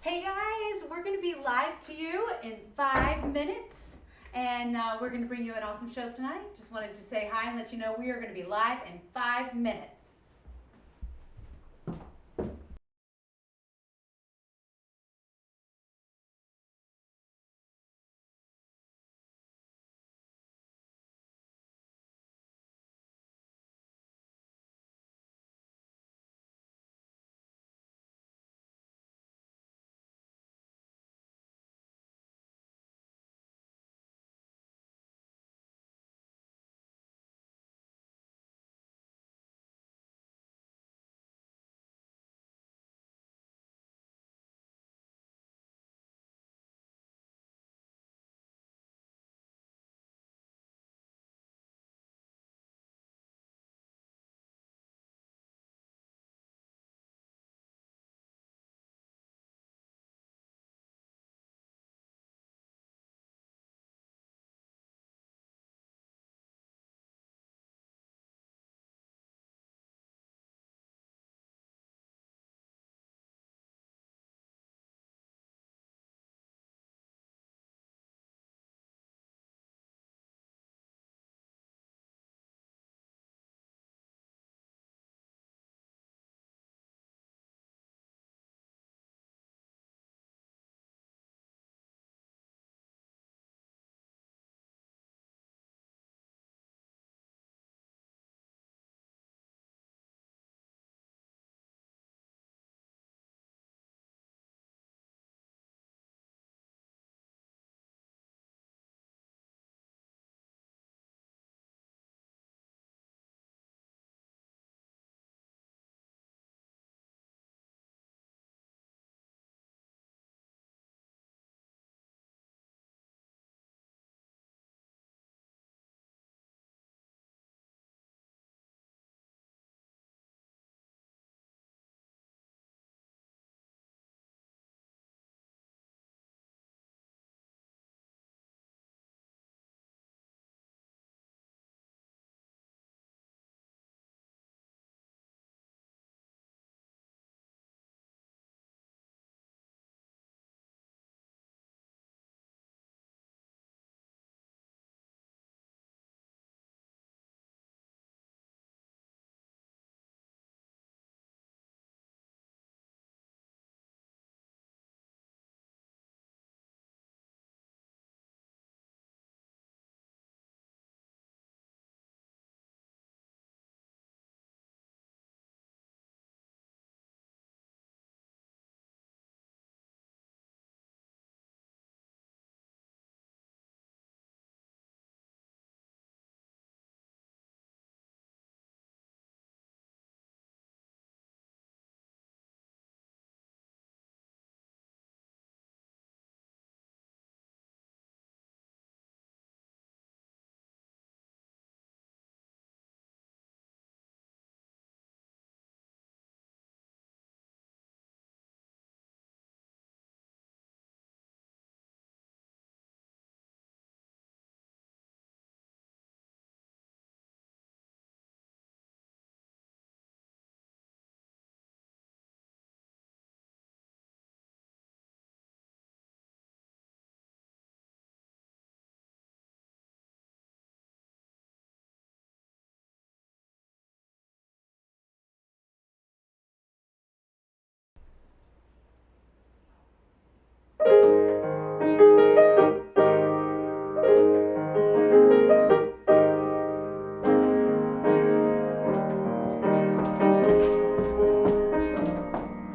Hey guys, we're going to be live to you in 5 minutes, and we're going to bring you an awesome show tonight. Just wanted to say hi and let you know we are going to be live in 5 minutes.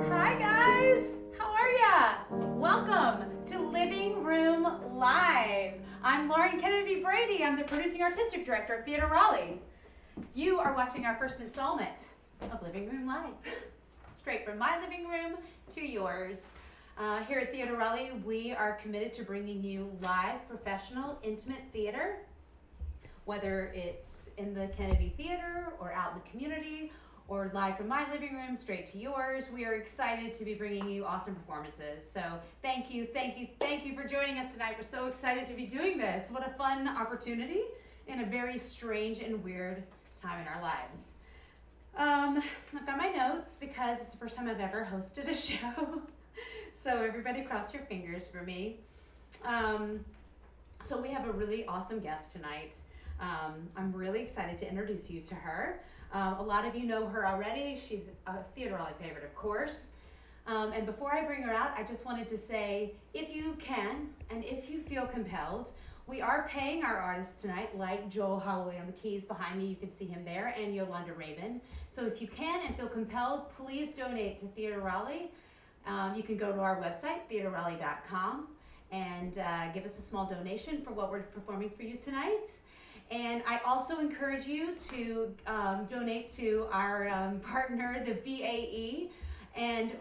Hi guys, how are ya? Welcome to Living Room Live. I'm Lauren Kennedy Brady. I'm the producing artistic director of Theater Raleigh. You are watching our first installment of Living Room Live. Straight from my living room to yours. Here at Theater Raleigh, we are committed to bringing you live, professional, intimate theater, whether it's in the Kennedy Theater or out in the community or live from my living room straight to yours. We are excited to be bringing you awesome performances. So thank you for joining us tonight. We're so excited to be doing this. What a fun opportunity in a very strange and weird time in our lives. I've got my notes because it's the first time I've ever hosted a show. So everybody cross your fingers for me. So we have a really awesome guest tonight. I'm really excited to introduce you to her. A lot of you know her already. She's a Theater Raleigh favorite, of course. And before I bring her out, I just wanted to say, if you can, and if you feel compelled, we are paying our artists tonight, like Joel Holloway on the keys behind me. You can see him there, and Yolanda Rabun. So if you can and feel compelled, please donate to Theater Raleigh. You can go to our website, theaterraleigh.com, and give us a small donation for what we're performing for you tonight. And I also encourage you to donate to our partner, the VAE. And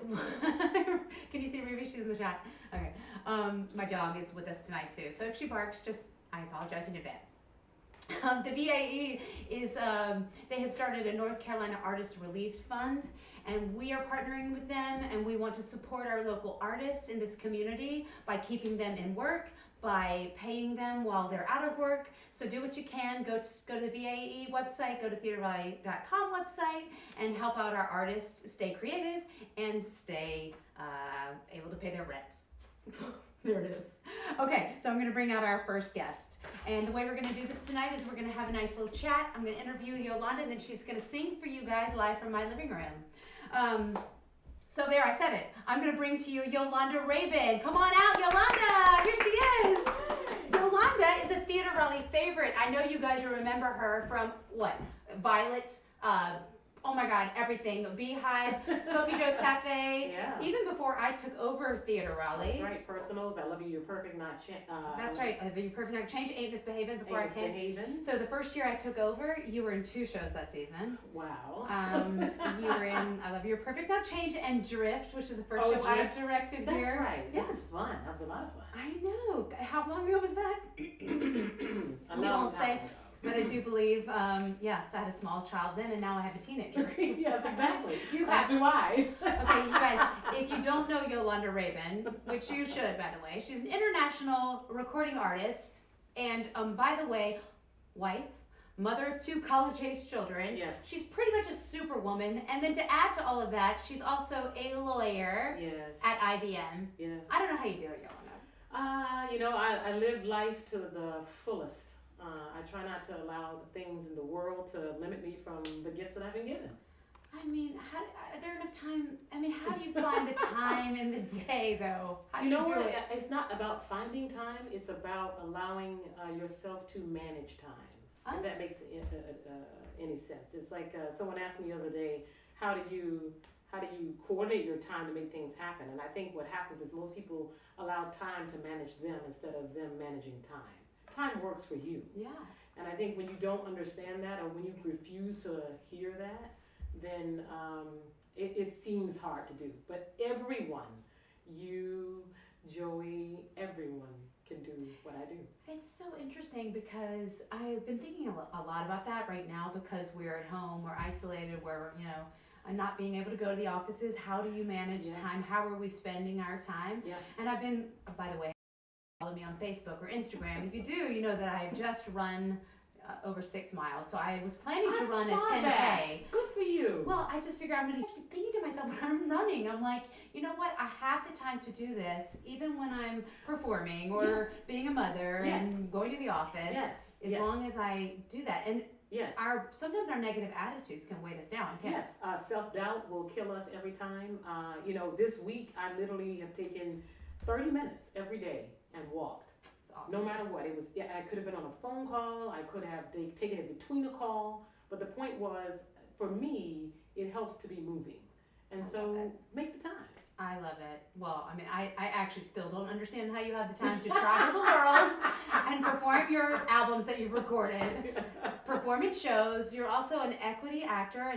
can you see Ruby? She's in the chat. Okay. My dog is with us tonight too. So if she barks, I apologize in advance. The VAE is, they have started a North Carolina Artist Relief Fund, and we are partnering with them, and we want to support our local artists in this community by keeping them in work, by paying them while they're out of work. So do what you can. Go to the VAE website, go to theaterraleigh.com website, and help out our artists stay creative and stay able to pay their rent. There it is. Okay, so I'm going to bring out our first guest. And the way we're going to do this tonight is we're going to have a nice little chat. I'm going to interview Yolanda, and then she's going to sing for you guys live from my living room. So there, I said it. I'm going to bring to you Yolanda Rabun. Come on out, Yolanda. Here she is. Yolanda is a Theater Raleigh favorite. I know you guys remember her from, what, Violet, oh my God, everything. Beehive, Smokey Joe's Cafe. Yeah. Even before I took over Theater Raleigh. That's right, Personals, I Love You, You're Perfect, Not Change. That's right, I Love You, You're Perfect, Not Change, Ain't Misbehaving before I came. Misbehaving. So the first year I took over, you were in 2 shows that season. Wow. You were in I Love You, You're Perfect, Not Change, and Drift, which is the first show Drift. I've directed That's here. right. Yeah. That was fun. That was a lot of fun. I know. How long ago was that? I We won't say. But I do believe, yes, I had a small child then, and now I have a teenager. Yes, exactly. As do I. Okay, you guys, if you don't know Yolanda Rabun, which you should, by the way, she's an international recording artist, and by the way, wife, mother of 2 college-age children. Yes. She's pretty much a superwoman, and then to add to all of that, she's also a lawyer at IBM. Yes. I don't know how you do it, Yolanda. I live life to the fullest. I try not to allow the things in the world to limit me from the gifts that I've been given. I mean, are there enough time? I mean, how do you find the time in the day, though? How do you do it? It's not about finding time. It's about allowing yourself to manage time. If that makes any sense. It's like someone asked me the other day, how do you coordinate your time to make things happen? And I think what happens is most people allow time to manage them instead of them managing time. Time works for you. Yeah. And I think when you don't understand that, or when you refuse to hear that, then it seems hard to do. But everyone, you, Joey, everyone can do what I do. It's so interesting because I've been thinking a lot about that right now because we're at home, we're isolated, we're, not being able to go to the offices. How do you manage time? How are we spending our time? Yeah. And I've been, by the way, follow me on Facebook or Instagram. If you do, you know that I have just run over 6 miles. So I was planning to run a 10K. That. Good for you. Well, I just figured I'm going to keep thinking to myself when I'm running. I'm like, you know what? I have the time to do this, even when I'm performing or being a mother and going to the office. As long as I do that. And sometimes our negative attitudes can weight us down. Yes, self-doubt will kill us every time. This week I literally have taken 30 minutes every day and walked. Awesome. No matter what. I could have been on a phone call, I could have taken it between a call, but the point was, for me, it helps to be moving. And so make the time. I love it. Well, I mean, I actually still don't understand how you have the time to travel the world and perform your albums that you've recorded, perform in shows. You're also an equity actor,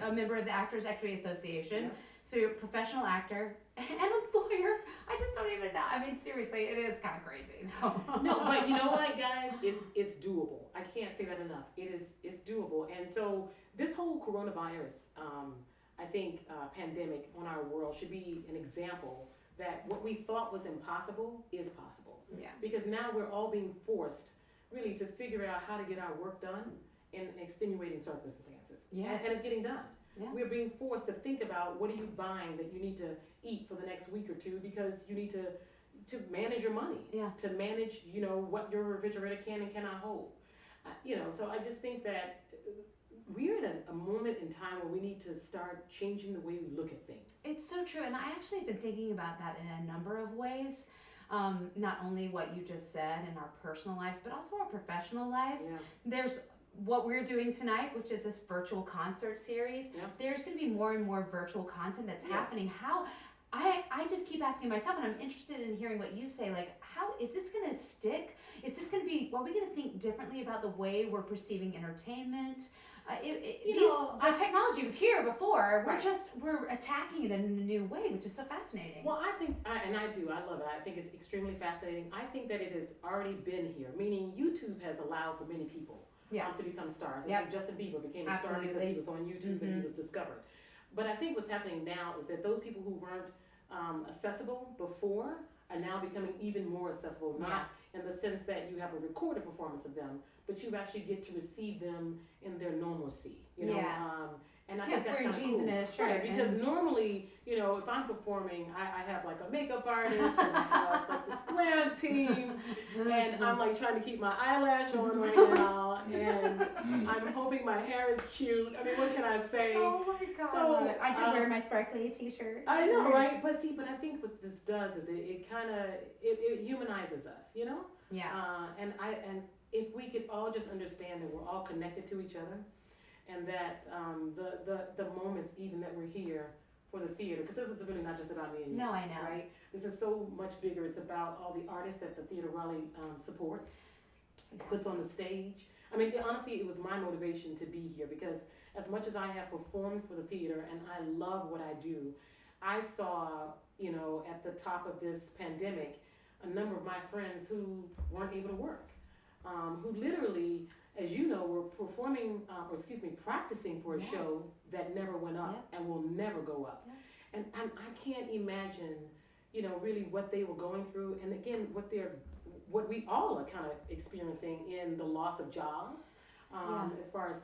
a member of the Actors Equity Association. Yeah. So you're a professional actor and a lawyer. I just don't even know. I mean, seriously, it is kind of crazy. No, but you know what, guys? It's doable. I can't say that enough. It's doable. And so this whole coronavirus, I think, pandemic on our world should be an example that what we thought was impossible is possible. Yeah. Because now we're all being forced really to figure out how to get our work done in extenuating circumstances. Yeah. And it's getting done. Yeah. We're being forced to think about what are you buying that you need to eat for the next week or two because you need to manage your money, to manage, what your refrigerator can and cannot hold. So I just think that we're in a moment in time where we need to start changing the way we look at things. It's so true, and I actually have been thinking about that in a number of ways. Not only what you just said in our personal lives, but also our professional lives. Yeah. There's what we're doing tonight, which is this virtual concert series. Yeah. There's going to be more and more virtual content that's happening. How I just keep asking myself, and I'm interested in hearing what you say, like, how is this going to stick? Is this going to be, are we going to think differently about the way we're perceiving entertainment? The technology was here before. We're attacking it in a new way, which is so fascinating. Well, I think, I love it. I think it's extremely fascinating. I think that it has already been here, meaning YouTube has allowed for many people to become stars. I think Justin Bieber became a star because he was on YouTube and he was discovered. But I think what's happening now is that those people who weren't accessible before are now becoming even more accessible, not in the sense that you have a recorded performance of them, but you actually get to receive them in their normalcy, and I think that's kind of cool. And a shirt, right, because normally, if I'm performing, I have like a makeup artist and I have like this glam team, and I'm like trying to keep my eyelash on right now, and I'm hoping my hair is cute. I mean, what can I say? Oh my God. So I did wear my sparkly t-shirt. I know, right? But I think what this does is it kind of, it humanizes us, Yeah. And if we could all just understand that we're all connected to each other, and that the moments even that we're here for the theater, because this is really not just about me and you. No, I know. Right? This is so much bigger. It's about all the artists that the Theater Raleigh supports, puts on the stage. I mean, honestly, it was my motivation to be here because as much as I have performed for the theater and I love what I do, I saw, at the top of this pandemic, a number of my friends who weren't able to work, who literally, as you know, were practicing for a show that never went up and will never go up. And I can't imagine, really what they were going through. And again, what we all are kind of experiencing in the loss of jobs, as far as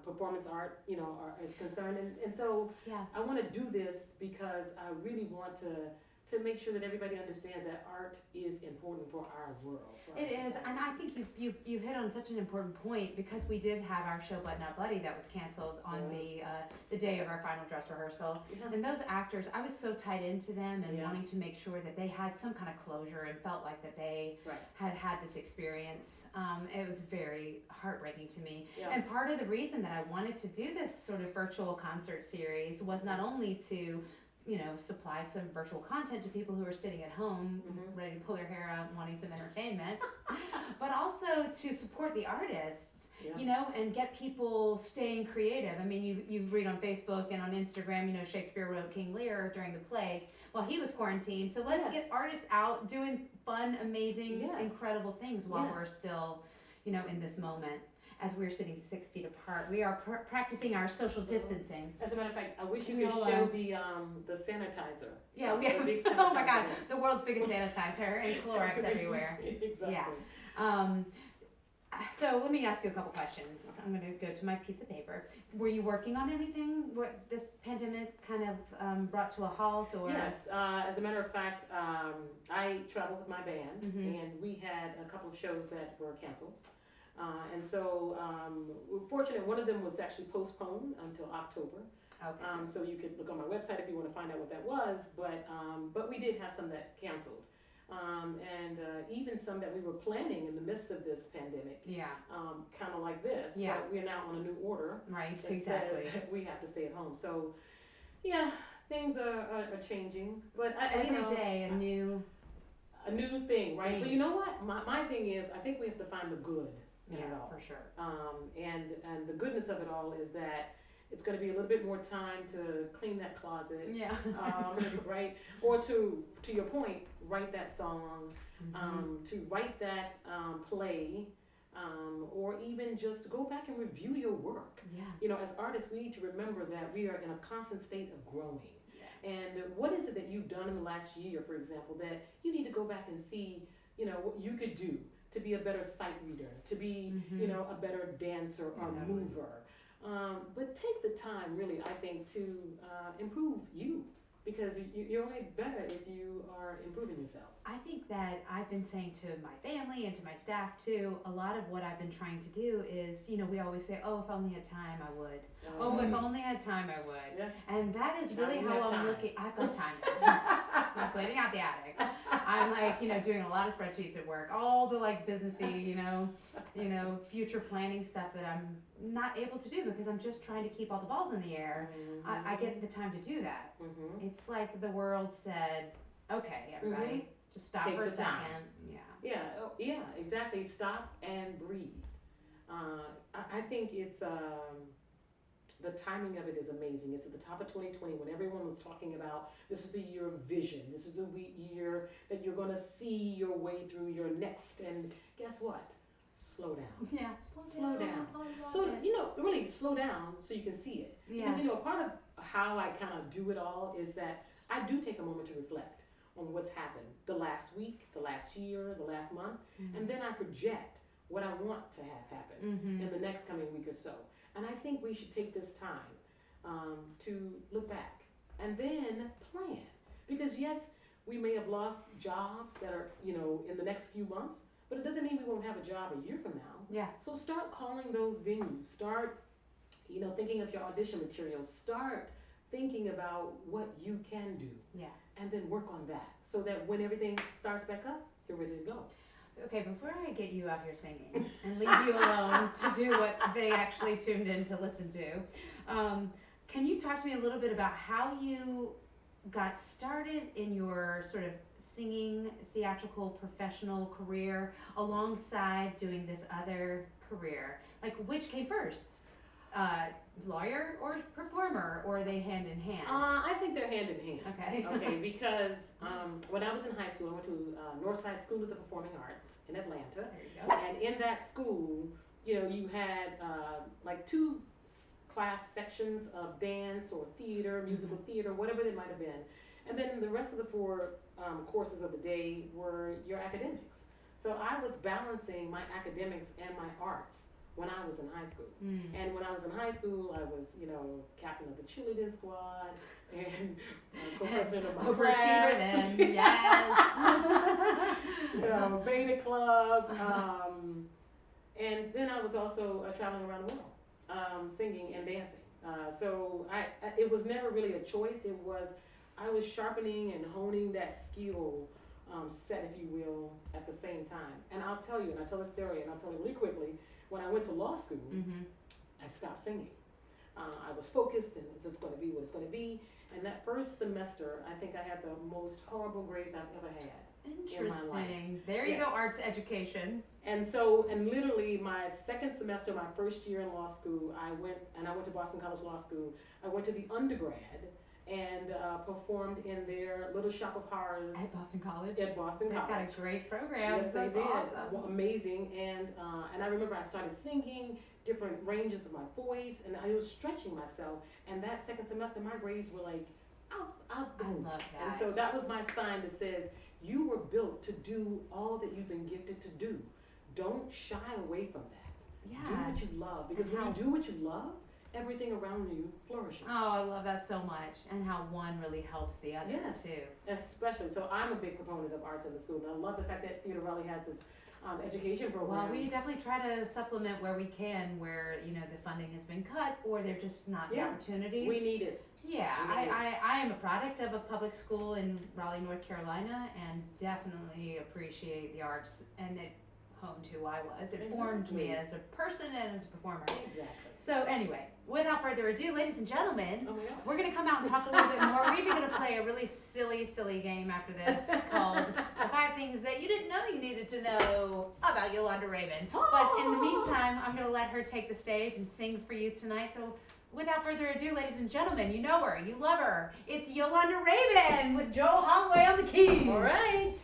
performance art, is concerned. And so I want to do this because I really want to make sure that everybody understands that art is important for our world. It is, and I think you hit on such an important point because we did have our show Button Up Buddy that was canceled on the day of our final dress rehearsal. And those actors, I was so tied into them and wanting to make sure that they had some kind of closure and felt like that they had this experience. It was very heartbreaking to me. And part of the reason that I wanted to do this sort of virtual concert series was not only to supply some virtual content to people who are sitting at home, ready to pull their hair out and wanting some entertainment, but also to support the artists, and get people staying creative. I mean, you read on Facebook and on Instagram, Shakespeare wrote King Lear during the plague while he was quarantined. So let's get artists out doing fun, amazing, incredible things while we're still, in this moment. As we're sitting 6 feet apart, we are practicing our social distancing. As a matter of fact, I wish you could show the sanitizer. Yeah, oh my God, the world's biggest sanitizer and Clorox everywhere. Exactly. Yeah. So let me ask you a couple questions. I'm going to go to my piece of paper. Were you working on anything? What this pandemic kind of brought to a halt, or? Yes. As a matter of fact, I traveled with my band, and we had a couple of shows that were canceled. And so we're fortunate, one of them was actually postponed until October. Okay. So you could look on my website if you want to find out what that was, but we did have some that canceled. And even some that we were planning in the midst of this pandemic. Kind of like this. Yeah. But we're now on a new order. Right, that exactly. says we have to stay at home. So, things are changing. But every day a new thing, right? Maybe. But you know what? My thing is, I think we have to find the good. Yeah, for sure. And the goodness of it all is that it's going to be a little bit more time to clean that closet. Yeah. Right? Or to your point, write that song, to write that play, or even just go back and review your work. Yeah. As artists, we need to remember that we are in a constant state of growing. Yeah. And what is it that you've done in the last year, for example, that you need to go back and see, what you could do to be a better sight reader, to be, a better dancer or mover, But take the time, really, I think, to improve you, because you're only better if you are improving yourself. I think that I've been saying to my family and to my staff too, a lot of what I've been trying to do is, we always say, oh, if only had time, I would. Oh, if only I had time, I would. Yeah. And that is really how I'm looking. I've got time. I'm cleaning out the attic. I'm like, doing a lot of spreadsheets at work, all the like businessy, future planning stuff that I'm not able to do because I'm just trying to keep all the balls in the air. I get the time to do that. It's like the world said, okay, everybody, just stop for a second. Yeah, exactly. Stop and breathe. I think it's the timing of it is amazing. It's at the top of 2020 when everyone was talking about this is the year of vision. This is the year that you're going to see your way through your next. And guess what? Slow down. Yeah, slow down. So, really slow down so you can see it. Yeah. Because, part of how I kind of do it all is that I do take a moment to reflect on what's happened the last week, the last year, the last month, and then I project what I want to have happen in the next coming week or so. And I think we should take this time to look back and then plan. Because yes, we may have lost jobs that are, in the next few months, but it doesn't mean we won't have a job a year from now. Yeah. So start calling those venues. Start, thinking of your audition materials. Start thinking about what you can do. Yeah. And then work on that so that when everything starts back up, you're ready to go. Okay, before I get you out here singing and leave you alone to do what they actually tuned in to listen to, can you talk to me a little bit about how you got started in your sort of singing, theatrical, professional career alongside doing this other career? Like, which came first? Lawyer or performer, or are they hand in hand? I think they're hand in hand. Okay. Because when I was in high school, I went to Northside School of the Performing Arts in Atlanta. There you go. And in that school, you had like two class sections of dance or theater, musical theater, whatever it might have been. And then the rest of the four courses of the day were your academics. So I was balancing my academics and my arts when I was in high school. And when I was in high school, I was, captain of the cheerleading squad and co-president of my class. Overachiever then, yes. Beta club. And then I was also traveling around the world, singing and dancing. So it was never really a choice. I was sharpening and honing that skill set, if you will, at the same time. And I'll tell you, and I'll tell the story, and I'll tell you really quickly. When I went to law school, I stopped singing. I was focused, and this is going to be what it's going to be. And that first semester, I think I had the most horrible grades I've ever had in my life. Interesting. There you go, arts education. And literally my second semester, my first year in law school, I went to Boston College Law School. I went to the undergrad and performed in their little shop of horrors at Boston College. At Boston College, got a great program. Yes, they did. Awesome. Amazing. And I remember I started singing different ranges of my voice, and I was stretching myself. And that second semester, my grades were like out the roof. I love that. And so that was my sign that says you were built to do all that you've been gifted to do. Don't shy away from that. Yeah. Do what you love, because when you do what you love, everything around you flourishes. Oh, I love that so much, and how one really helps the other too. Especially. So I'm a big proponent of arts in the school, and I love the fact that Theater Raleigh has this education program. Well, we definitely try to supplement where we can, where the funding has been cut, or they're just not the opportunities. We need it. Yeah, I am a product of a public school in Raleigh, North Carolina, and definitely appreciate the arts, and it honed who I was. It formed me as a person and as a performer. Exactly. So anyway, without further ado, ladies and gentlemen, we're going to come out and talk a little bit more. We're even going to play a really silly game after this called The 5 Things That You Didn't Know You Needed to Know About Yolanda Rabun. But in the meantime, I'm going to let her take the stage and sing for you tonight. So without further ado, ladies and gentlemen, you know her, you love her. It's Yolanda Rabun with Joel Holloway on the keys. All right.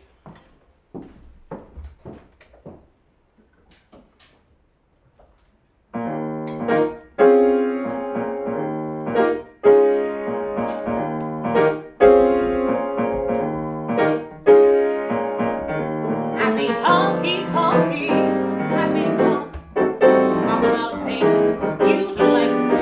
Talk about things you'd like to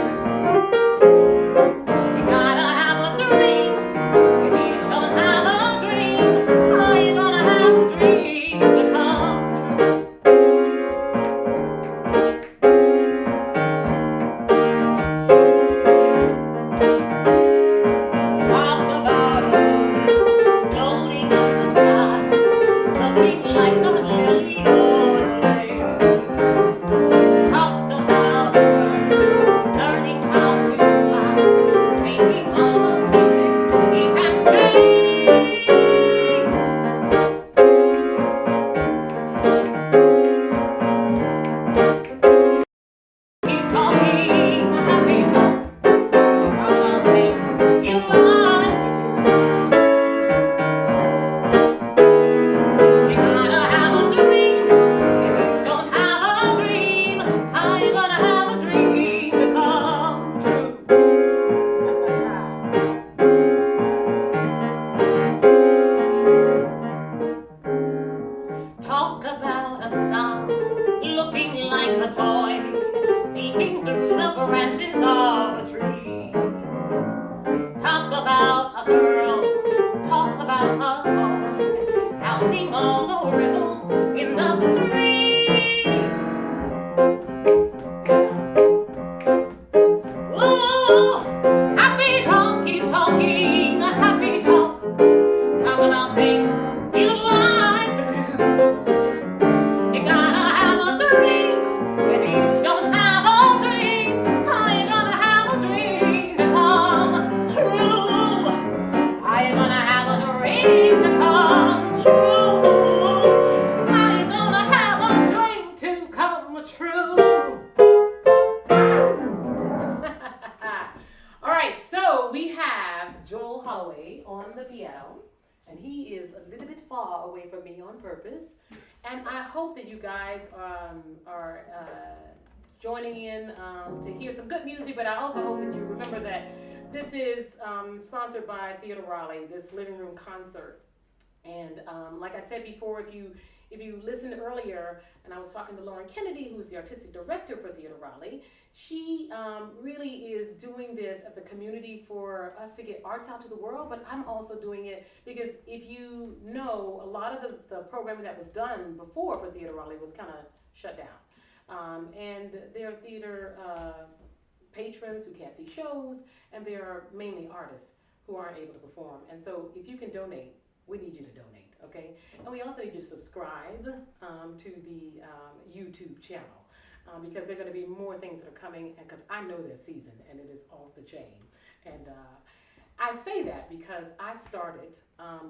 Happy talk, keep talking, happy talk. Talk about things you like to do. You gotta have a dream. If you don't have a dream, how you gonna have a dream to come true? How you gonna have a dream to come true? How you gonna have a dream to come true? All right, so we have Joel Holloway on the piano, and he is a little bit far away from me on purpose. And I hope that you guys are joining in to hear some good music, but I also hope that you remember that this is sponsored by Theater Raleigh, this living room concert. And like I said before, if you listened earlier, and I was talking to Lauren Kennedy, who's the artistic director for Theater Raleigh, she really is doing this as a community for us to get arts out to the world, but I'm also doing it because if you know, a lot of the programming that was done before for Theater Raleigh was kind of shut down. And there are theater patrons who can't see shows, and there are mainly artists who aren't able to perform. And so if you can donate, we need you to donate, okay? And we also need you to subscribe to the YouTube channel because there are going to be more things that are coming, and because I know this season and it is off the chain. And I say that because I started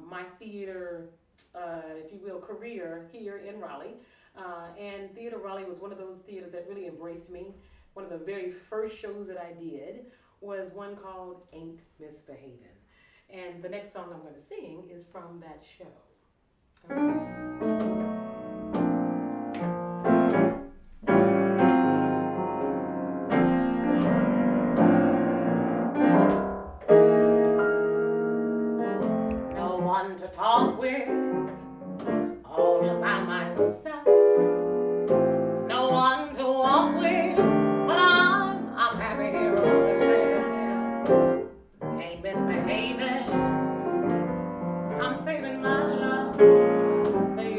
my theater, if you will, career here in Raleigh. And Theater Raleigh was one of those theaters that really embraced me. One of the very first shows that I did was one called Ain't Misbehavin'. And the next song I'm going to sing is from that show. No one to talk with, all by myself. No one to walk with, but I'm happy here on myself. Ain't misbehaving. I'm saving my love for you.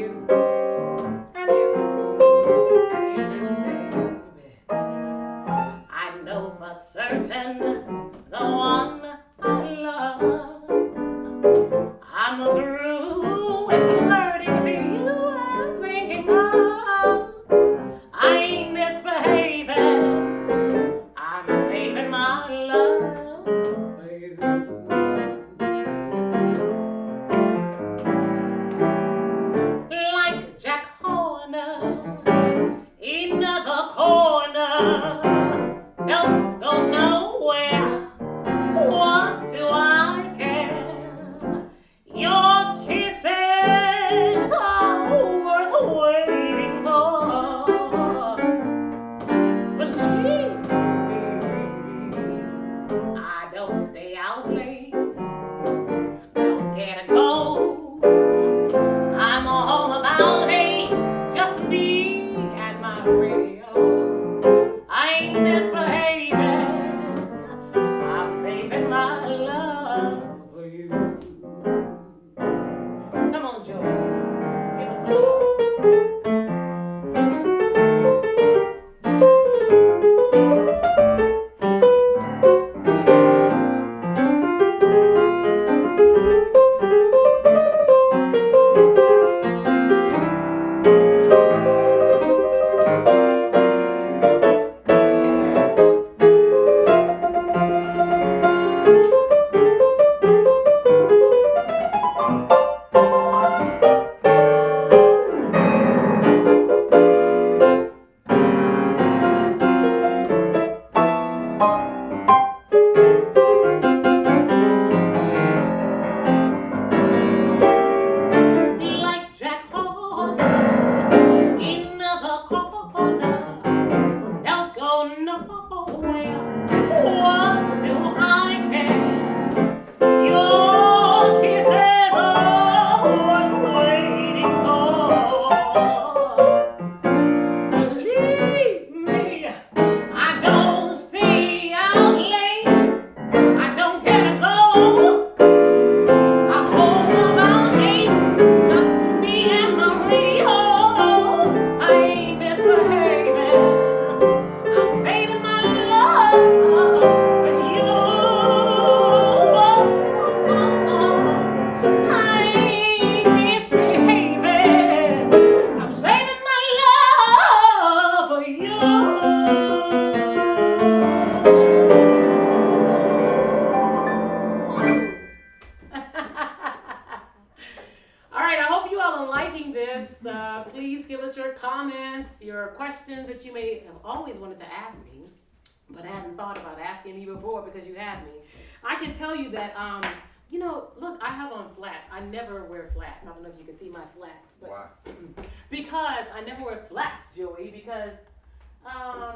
questions that you may have always wanted to ask me, but I hadn't thought about asking me before because you had me. I can tell you that, look, I have on flats. I never wear flats. I don't know if you can see my flats. But Why? Because I never wear flats, Joey, because, I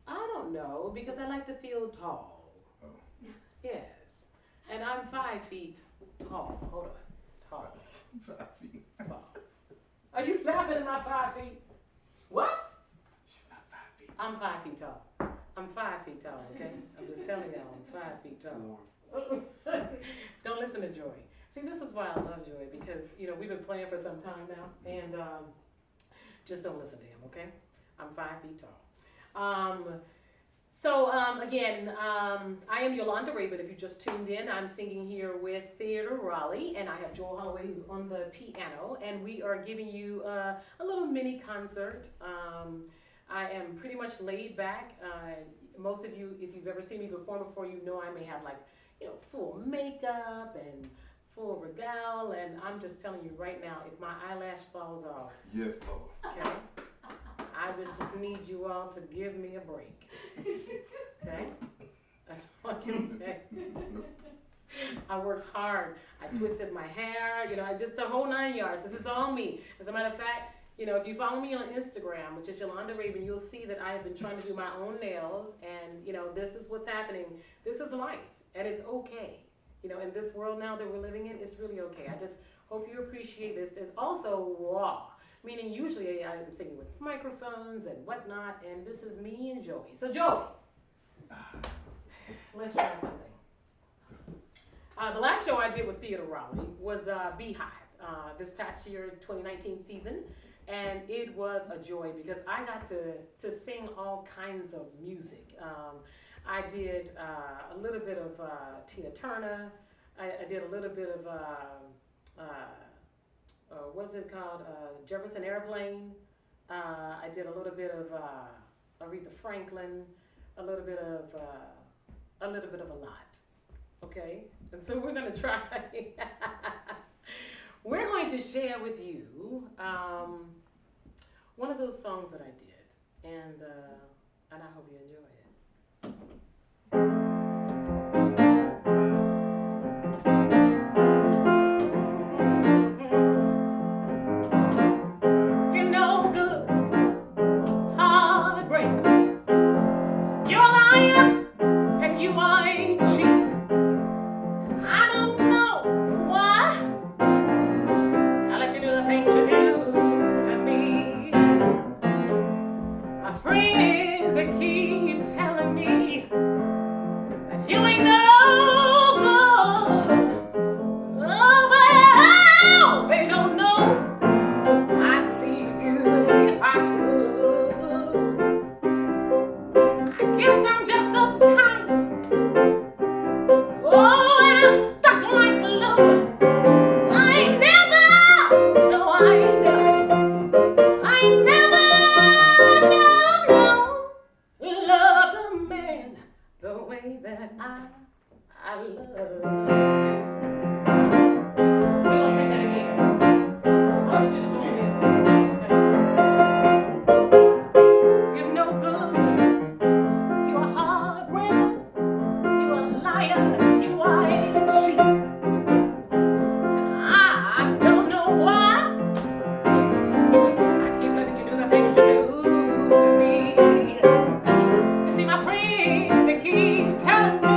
don't know, because I like to feel tall. Oh. Yes. And I'm 5 feet tall. Hold on. Tall. 5 feet. Tall. Are you laughing at my 5 feet? What? She's not 5 feet. I'm 5 feet tall. I'm 5 feet tall, okay? I'm just telling y'all, I'm 5 feet tall. Don't listen to Joy. See, this is why I love Joy, because, we've been playing for some time now, and just don't listen to him, okay? I'm 5 feet tall. Again, I am Yolanda Rabun. If you just tuned in, I'm singing here with Theater Raleigh, and I have Joel Holloway who's on the piano, and we are giving you a little mini concert. I am pretty much laid back. Most of you, if you've ever seen me perform before, you know I may have full makeup and full regale, and I'm just telling you right now, if my eyelash falls off, Yes, Lord. okay, I would just need you all to give me a break. Okay? That's all I can say. I worked hard. I twisted my hair, just the whole 9 yards. This is all me. As a matter of fact, if you follow me on Instagram, which is Yolanda Rabun, you'll see that I have been trying to do my own nails, and, this is what's happening. This is life, and it's okay. In this world now that we're living in, it's really okay. I just hope you appreciate this. It's also raw, meaning usually I'm singing with microphones and whatnot, and this is me and Joey. So, Joey, let's try something. The last show I did with Theater Raleigh was Beehive, this past year, 2019 season. And it was a joy because I got to sing all kinds of music. I did a little bit of Tina Turner. I did a little bit of, what's it called? Jefferson Airplane. I did a little bit of Aretha Franklin. A little bit of a lot. Okay? And so we're going to try. We're going to share with you one of those songs that I did, and I hope you enjoy it. You're no good, heartbreak. You're a liar, and you are a cheat. I don't know why I let you do the things you do to me. My friends, they keep telling me that you ain't no good. Oh, well, they don't know I'd leave you if I could. I guess I'm just uptight. Oh, and I'm stuck like glue. 'Cause I ain't never, no, I ain't never loved a man the way that I love. We're gonna sing that again. I want you to join me. Okay. You're no good. You're a heartbreaker. You're a liar. You are a cheat. I don't know why I keep letting you do the things you do to me. You see, my friends, they keep telling me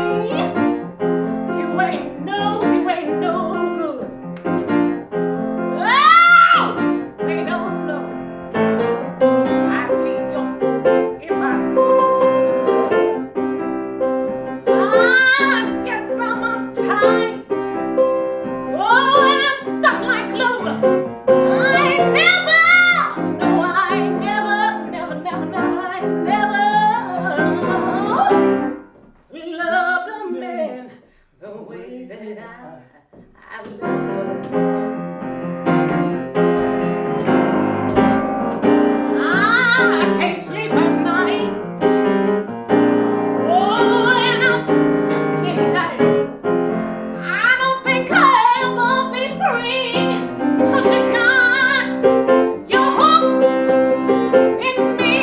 you ain't no good. Oh, they don't know I'd leave you if I could. I guess I'm uptight. Oh, and I'm stuck like glue. I never, no, I never loved a man the way that I love. I can't sleep at night. Oh, and I'm just getting tired. I don't think I'll ever be free. 'Cause you got your hooks in me.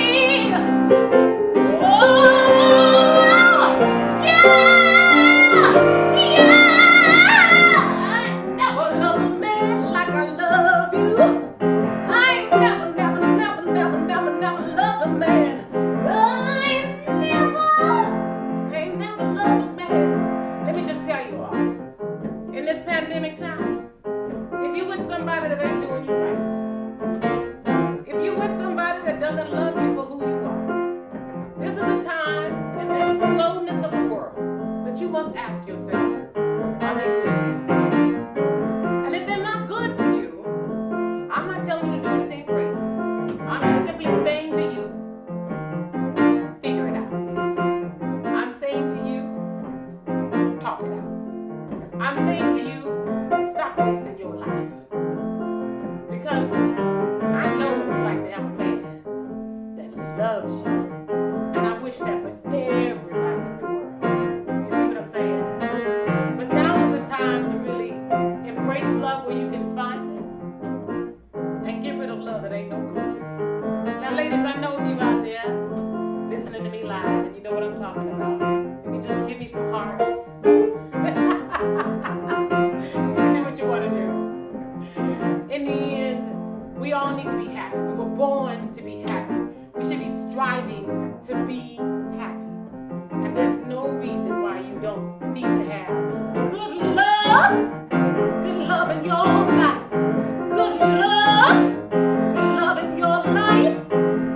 But you must ask yourself, are they good for you? And if they're not good for you, I'm not telling you to do anything crazy. I'm just simply saying to you, figure it out. I'm saying to you, talk it out. I'm saying to you, stop wasting your life. Because I know what it's like to have a man that loves you. And I wish that for everybody in the world. You see what I'm saying? But now is the time to really embrace love where you can find it and get rid of love that ain't no good. Now, ladies, I know you out there listening to me live and you know what I'm talking about. You can just give me some hearts. You can do what you want to do. In the end, we all need to be happy. We were born to be happy. We should be striving to be happy. And there's no reason why you don't need to have good love in your life. Good love in your life.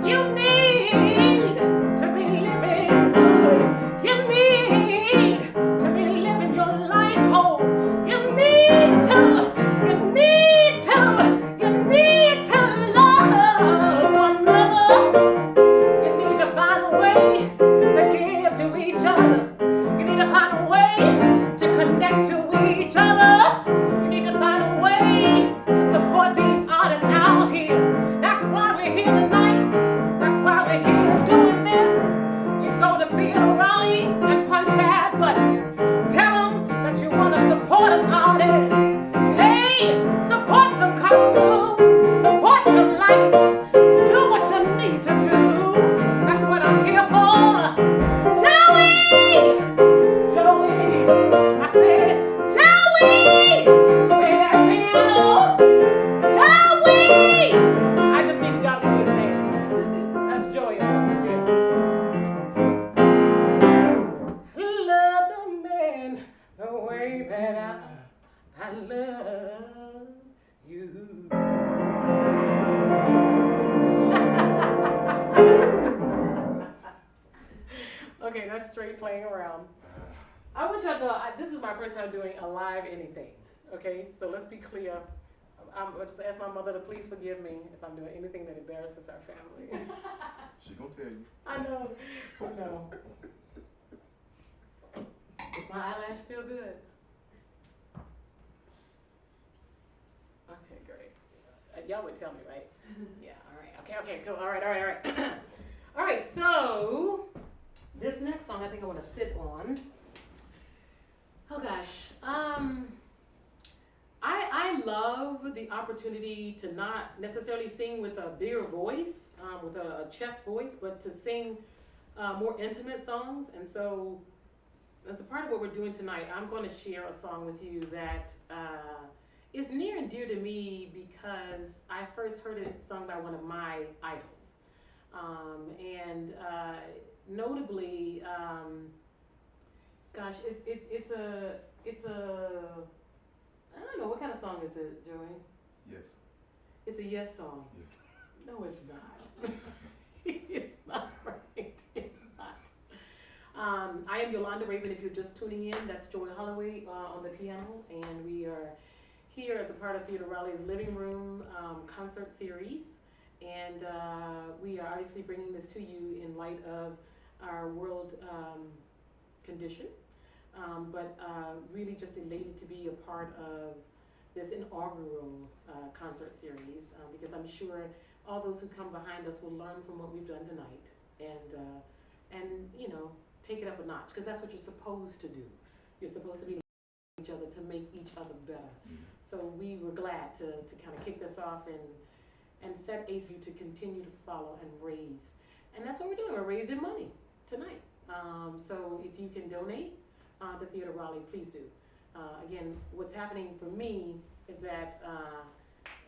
You need to be living good. You need to be living your life whole. You need to love one another. You need to find a way to give to each other. You need to find a way to connect to each other. You need to find a way to support these artists out here. That's why we're here tonight. That's why we're here doing this. You go to Theater Raleigh and punch that button. Tell them that you want to support an artist. Hey, support some costumes, support some lights. Do what you need to do. That's what I'm here for. Joey! I said, Joey! Play that piano. Joey! I just need y'all to know his name. That's Joey on the piano. Love the man the way that I love you. Okay, that's straight playing around. I want y'all to know, this is my first time doing a live anything. Okay, so let's be clear. I'm going to just ask my mother to please forgive me if I'm doing anything that embarrasses our family. She gonna tell you. I know. Is my eyelash still good? Okay, great. Y'all would tell me, right? Yeah, all right. Okay, cool. All right. All right, so this next song I think I want to sit on. Oh gosh. I love the opportunity to not necessarily sing with a bigger voice, with a chest voice, but to sing more intimate songs. And so as a part of what we're doing tonight, I'm going to share a song with you that is near and dear to me because I first heard it sung by one of my idols. Notably, gosh, it's a I don't know, what kind of song is it, Joey? Yes. It's a yes song. Yes. No, it's not. It's not right. It's not. I am Yolanda Rabun. If you're just tuning in, that's Joy Holloway on the piano, and we are here as a part of Theater Raleigh's Living Room concert series. And we are obviously bringing this to you in light of our world condition. But really just elated to be a part of this inaugural concert series because I'm sure all those who come behind us will learn from what we've done tonight and you know, take it up a notch because that's what you're supposed to do. You're supposed to be each other to make each other better. So we were glad to kind of kick this off and set a to continue to follow and raise. And that's what we're doing. We're raising money tonight. So if you can donate to Theater Raleigh, please do. Again, what's happening for me is that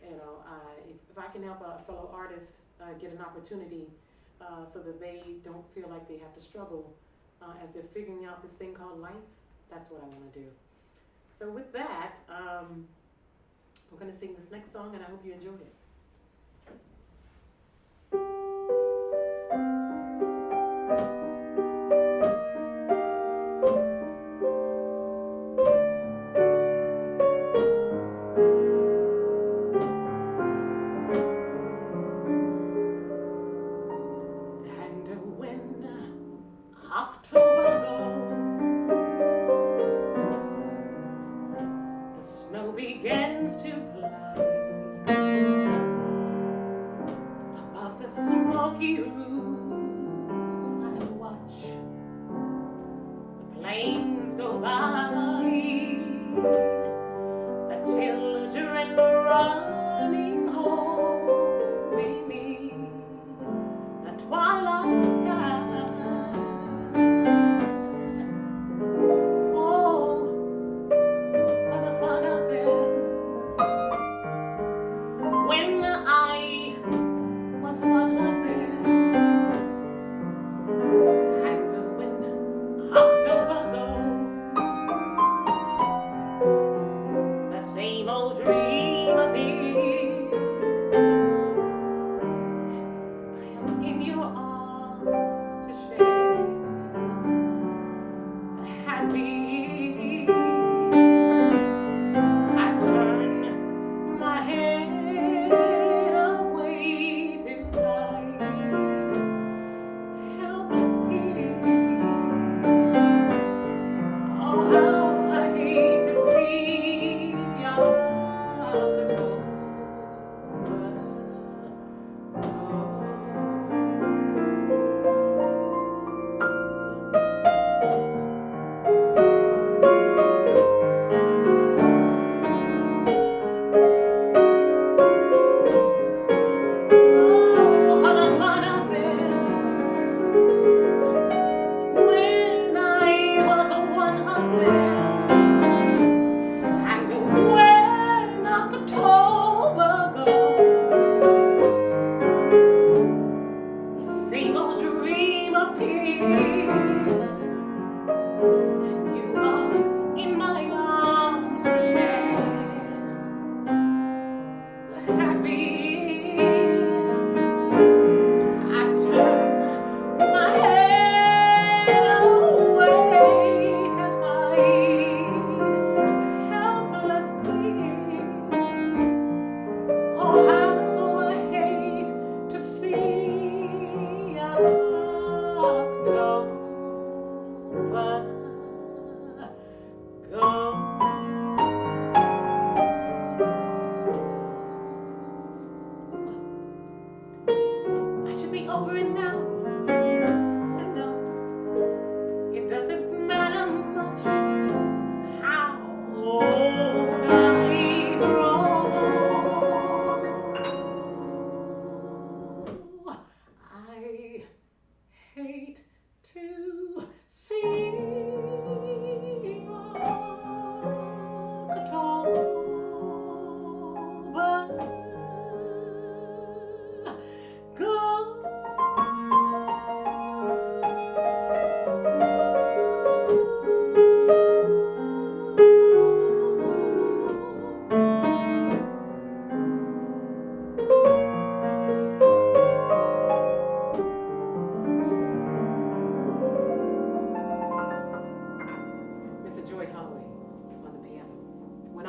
if I can help a fellow artist get an opportunity so that they don't feel like they have to struggle as they're figuring out this thing called life, that's what I want to do. So with that, we're going to sing this next song, and I hope you enjoyed it.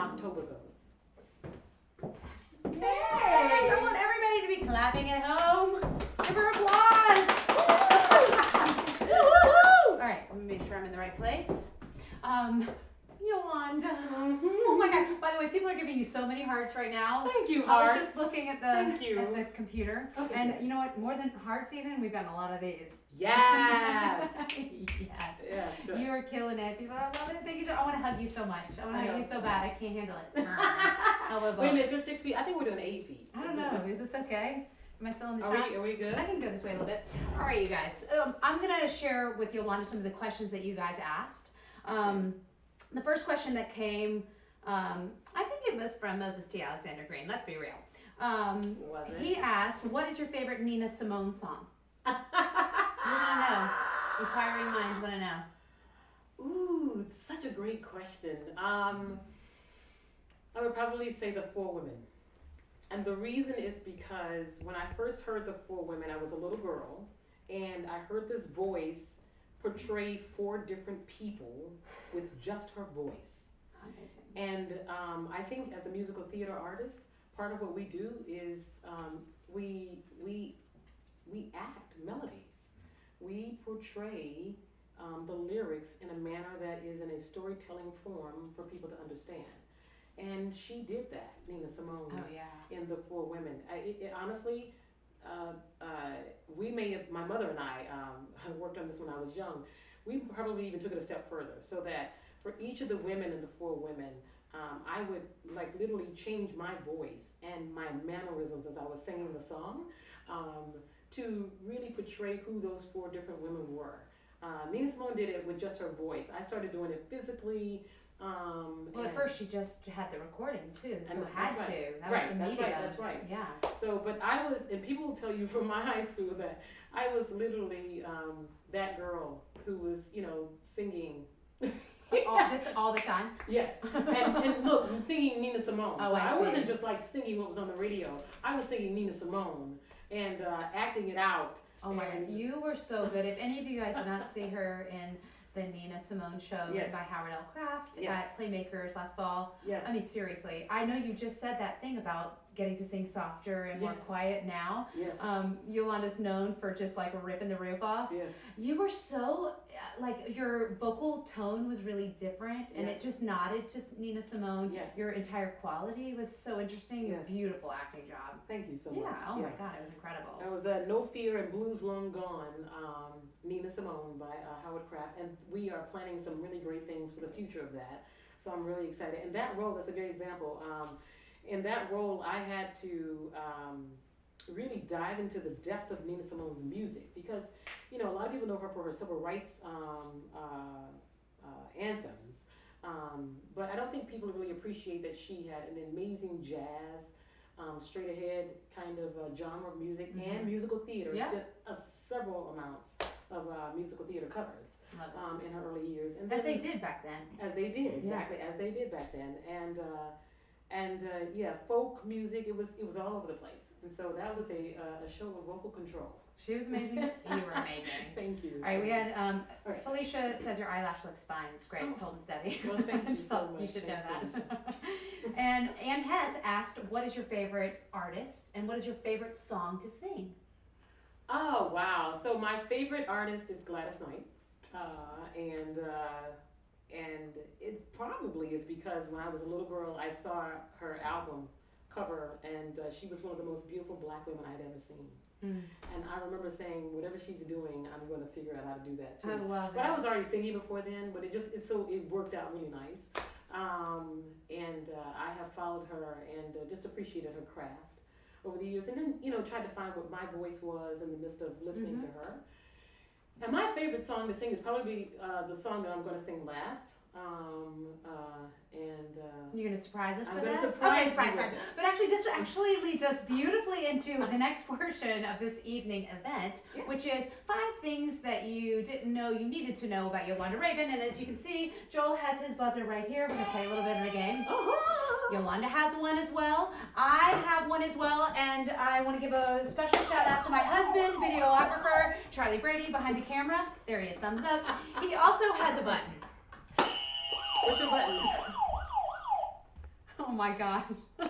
October goes. Yay! I want everybody to be clapping at home. Give her applause. All right, let me make sure I'm in the right place. Yolanda. Oh my God. By the way, people are giving you so many hearts right now. Thank you, I hearts. was just looking at Thank you. the computer. Okay, And good. you know what? More than hearts even, we've gotten a lot of these. Yes. Yes. Yes. Good. You are killing it. People are loving it. Thank you so I want to hug you so much. I want I to hug you know. so bad. I can't handle it. Elbow Wait a bump. minute, is this 6 feet? I think we're doing 8 feet. I don't know. Is this okay? Am I still in the Are shot? we good? I can go this way a little bit. All right, you guys. I'm going to share with Yolanda some of the questions that you guys asked. The first question that came, I think it was from Moses T. Alexander Green. Let's be real. Was it? He asked, what is your favorite Nina Simone song? We want to know. Inquiring minds want to know. Ooh, such a great question. I would probably say The Four Women. And the reason is because when I first heard The Four Women, I was a little girl, and I heard this voice portray 4 different people with just her voice. Amazing. And I think as a musical theater artist, part of what we do is we act melodies. We portray the lyrics in a manner that is in a storytelling form for people to understand. And she did that, Nina Simone, Oh, yeah. in The Four Women. Honestly, we may have, my mother and I worked on this when I was young. We probably even took it a step further, so that for each of the women in The Four Women, I would like literally change my voice and my mannerisms as I was singing the song to really portray who those 4 different women were. Nina Simone did it with just her voice. I started doing it physically. Well, at first she just had the recording too, so And had that's to. right. That Right, was the that's media. right, that's right. Yeah. So, but I was, and people will tell you from my high school that I was literally that girl who was, singing. Just all the time. Yes, and look, I'm singing Nina Simone. Oh, So I I see. wasn't just like singing what was on the radio. I was singing Nina Simone and acting it out. Oh my God, And- you were so good. If any of you guys did not see her in the Nina Simone show Yes. by Howard L. Kraft Yes. at Playmakers last fall, Yes. I mean, seriously, I know you just said that thing about getting to sing softer and more Yes. quiet now. Yes. Yolanda's known for just like ripping the roof off. Yes. You were so, like, your vocal tone was really different and it Yes. just nodded to Nina Simone. Yes. Your entire quality was so interesting. Yes. Beautiful acting job. Thank you so Yeah, much. oh my God, it was incredible. I was No Fear and Blues Long Gone, Nina Simone by Howard Kraft, and we are planning some really great things for the future of that. So I'm really excited. And that role, that's a great example. In that role, I had to really dive into the depth of Nina Simone's music because, a lot of people know her for her civil rights anthems, but I don't think people really appreciate that she had an amazing jazz, straight ahead kind of genre of music and musical theater. Yeah. She did several amounts of musical theater covers Love it. in her early years. And As then- they did back then. as they did, exactly, as they did back then. And yeah, folk music, it was all over the place. And so that was a show of vocal control. She was amazing. You were amazing. Thank you. All right, we had All right. Felicia says your eyelash looks fine. It's great. It's holding steady. Well, thank I you just so thought you much. should know Thanks, that. And Ann Hess asked, "What is your favorite artist and what is your favorite song to sing?" Oh, wow. So my favorite artist is Gladys Knight. And it probably is because when I was a little girl, I saw her album cover, and she was one of the most beautiful black women I'd ever seen. And I remember saying, whatever she's doing, I'm going to figure out how to do that too. I love it. But I was already singing before then, but it worked out really nice. I have followed her and just appreciated her craft over the years, and then tried to find what my voice was in the midst of listening to her. And my favorite song to sing is probably the song that I'm going to sing last. You're gonna surprise us I'm with gonna that? surprise Okay, you with it. But actually, this actually leads us beautifully into the next portion of this evening event, Yes. which is 5 things that you didn't know you needed to know about Yolanda Rabun. And as you can see, Joel has his buzzer right here. We're gonna play a little bit of a game. Yolanda has one as well. I have one as well, and I want to give a special shout out to my husband, videographer Charlie Brady, behind the camera. There he is, thumbs up. He also has a button. What's your button? my gosh. So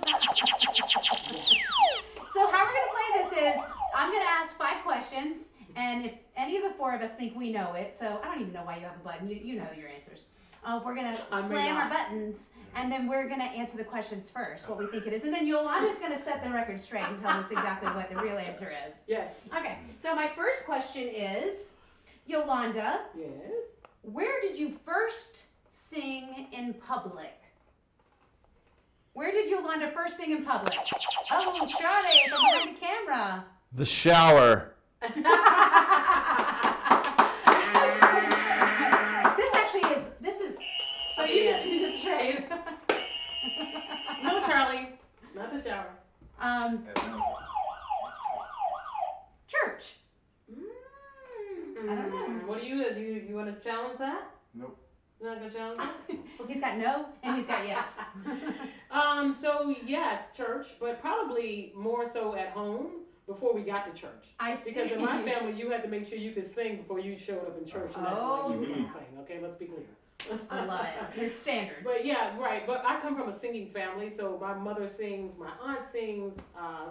how we're gonna play this is, I'm gonna ask 5 questions, and if any of the 4 of us think we know it, so I don't even know why you have a button, you know your answers. We're gonna slam our buttons, and then we're gonna answer the questions first, what we think it is, and then Yolanda's gonna set the record straight and tell us exactly what the real answer is. Yes. Okay, so my first question is, Yolanda, Yes. where did you first sing in public? Where did Yolanda first sing in public? Oh, Charlie, from behind the camera. The shower. This is. So you just need to trade. No, Charlie. Not the shower. Church. I don't know. What do you want to challenge that? Nope. You're not gonna challenge that? He's got no and he's got yes. So yes, church, but probably more so at home before we got to church. I see. Because in my family, you had to make sure you could sing before you showed up in church. And Oh, like you yeah. couldn't sing. Okay, let's be clear. I love it. There's standards. But yeah, right. But I come from a singing family, so my mother sings, my aunt sings,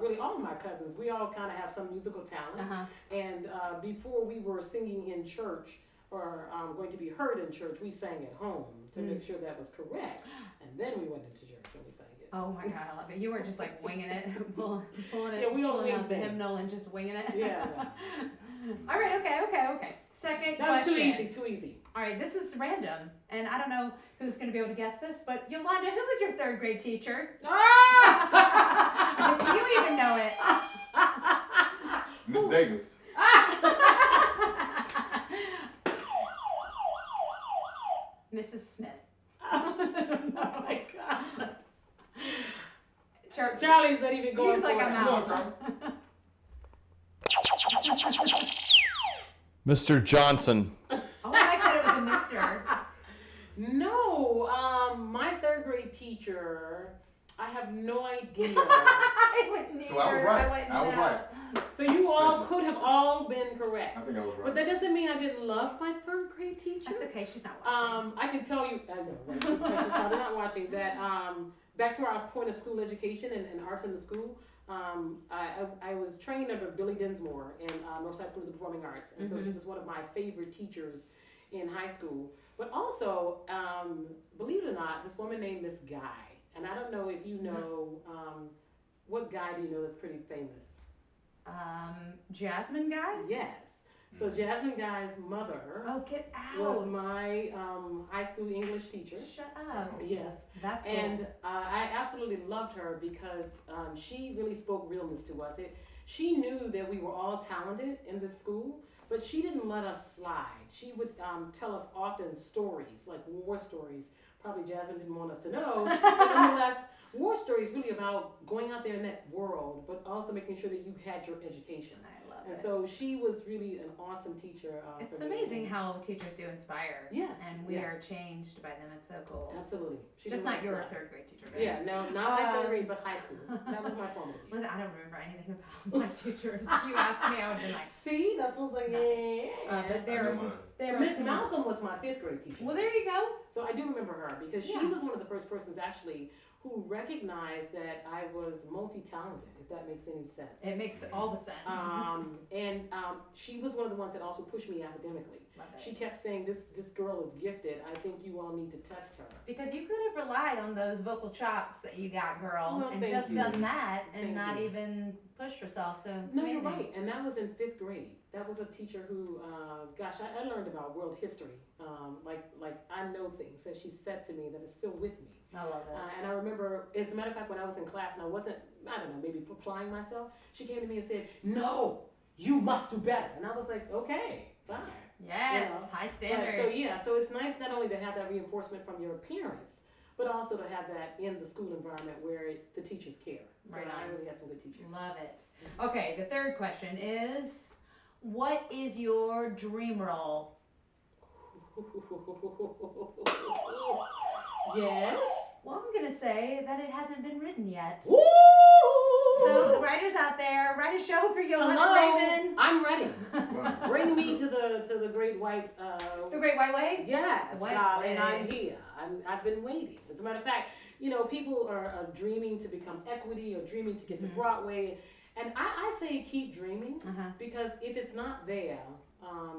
really all of my cousins. We all kind of have some musical talent. Uh-huh. And before we were singing in church or going to be heard in church, we sang at home to make sure that was correct. And then we went into church and we sang it. Oh my God, I love it. You weren't just like winging it, pulling it, Yeah, we don't pulling wing out the things. hymnal and just winging it. Yeah. All right, okay. Second That was question. too easy. All right, this is random, and I don't know who's going to be able to guess this, but Yolanda, who was your 3rd grade teacher? Ah! Do you even know it? Miss Davis. Mrs. Smith. Oh my God. Church. Charlie's not even going He's for like, it. I'm Come out. on, Charlie. Mr. Johnson. Oh, I like that it was a mister. No, my 3rd grade teacher, I have no idea. I wouldn't So I was either. right. wouldn't I was know. right. So you all could have all been correct. I think I was right. But that doesn't mean I didn't love my 3rd grade teacher. That's okay, she's not watching. I can tell you, I know, right? She's probably not watching that. Back to our point of school education and arts in the school. I was trained under Billy Dinsmore in Northside School of the Performing Arts, and so he was one of my favorite teachers in high school. But also, believe it or not, this woman named Miss Guy, and I don't know if you know, what guy do you know that's pretty famous? Jasmine guy? Yes. So Jasmine Guy's mother Oh, get out. was my high school English teacher. Shut up. Yes. That's cool. And I absolutely loved her because she really spoke realness to us. She knew that we were all talented in this school, but she didn't let us slide. She would tell us often stories, like war stories. Probably Jasmine didn't want us to know, but nonetheless, war stories really about going out there in that world, but also making sure that you had your education. I love And it. so she was really an awesome teacher. It's for me. amazing how teachers do inspire. Yes. And we Yeah. are changed by them. It's so cool. Absolutely. She Just didn't not your let us slide. 3rd grade teacher, right? Yeah, no, not my 3rd grade, but high school. That was my formative years. Listen, I don't remember anything about my teachers. If you asked me, I would have been like, See, that's what I was like, yeah. but there I are know some. There are Miss some. Malcolm was my 5th grade teacher. Well, there you go. So I do remember her because she Yeah. was one of the first persons actually who recognized that I was multi-talented, if that makes any sense. It makes all the sense. And she was one of the ones that also pushed me academically. Love it. She kept saying, this girl is gifted. I think you all need to test her. Because you could have relied on those vocal chops that you got, girl, Well, and thank just you. done that and Thank not you. even pushed yourself. So it's No, amazing. you're right. And that was in 5th grade. That was a teacher who, I learned about world history. Like I know things that she said to me that is still with me. I love it. And I remember, as a matter of fact, when I was in class and I wasn't, I don't know, maybe applying myself, she came to me and said, no, you must do better. And I was like, okay, fine. Yes, you know, high But, standard. so it's nice not only to have that reinforcement from your parents, but also to have that in the school environment where the teachers care. Right So I on. really had some good teachers. Love it. Okay, the 3rd question is, what is your dream role? Yes. Well, I'm gonna say that it hasn't been written yet. Woo! So writers out there, write a show for Yolanda Hello, Rabun. I'm ready. Wow. Bring me to the great white. The Great White Way. Yes, The White and Way. I'm here. I've been waiting. As a matter of fact, people are dreaming to become equity or dreaming to get to Broadway. And I say keep dreaming because if it's not there,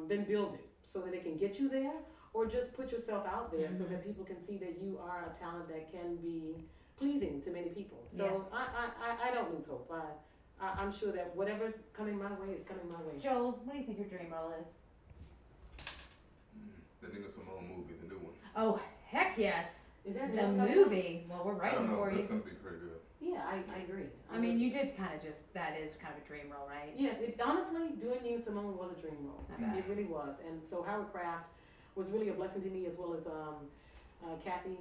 then build it so that it can get you there, or just put yourself out there so that people can see that you are a talent that can be pleasing to many people. So I don't lose hope. I'm sure that whatever's coming my way is coming my way. Joel, what do you think your dream role is? The Nina Simone movie, the new one. Oh, heck yes. Is that The movie. Well, we're I don't writing know. for you. That's gonna be pretty good. Yeah, I agree. I mean, you did kind of that is kind of a dream role, right? Yes, honestly, doing Nina Simone was a dream role. I bet. It really was. And so Howard Kraft was really a blessing to me, as well as Kathy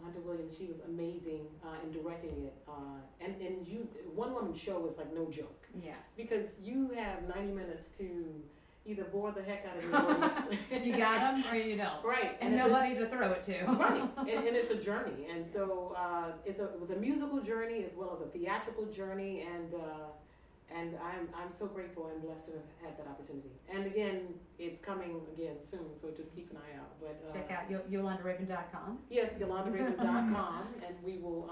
Hunter Williams. She was amazing in directing it. And one woman show is like no joke. Yeah. Because you have 90 minutes to either bore the heck out of your audience. You got them or you don't. Right. And nobody to throw it to. Right. And it's a journey. And so it was a musical journey as well as a theatrical journey. And I'm so grateful and blessed to have had that opportunity. And again, it's coming again soon, so just keep an eye out. But check out YolandaRabun.com. Yes, YolandaRabun.com, and we will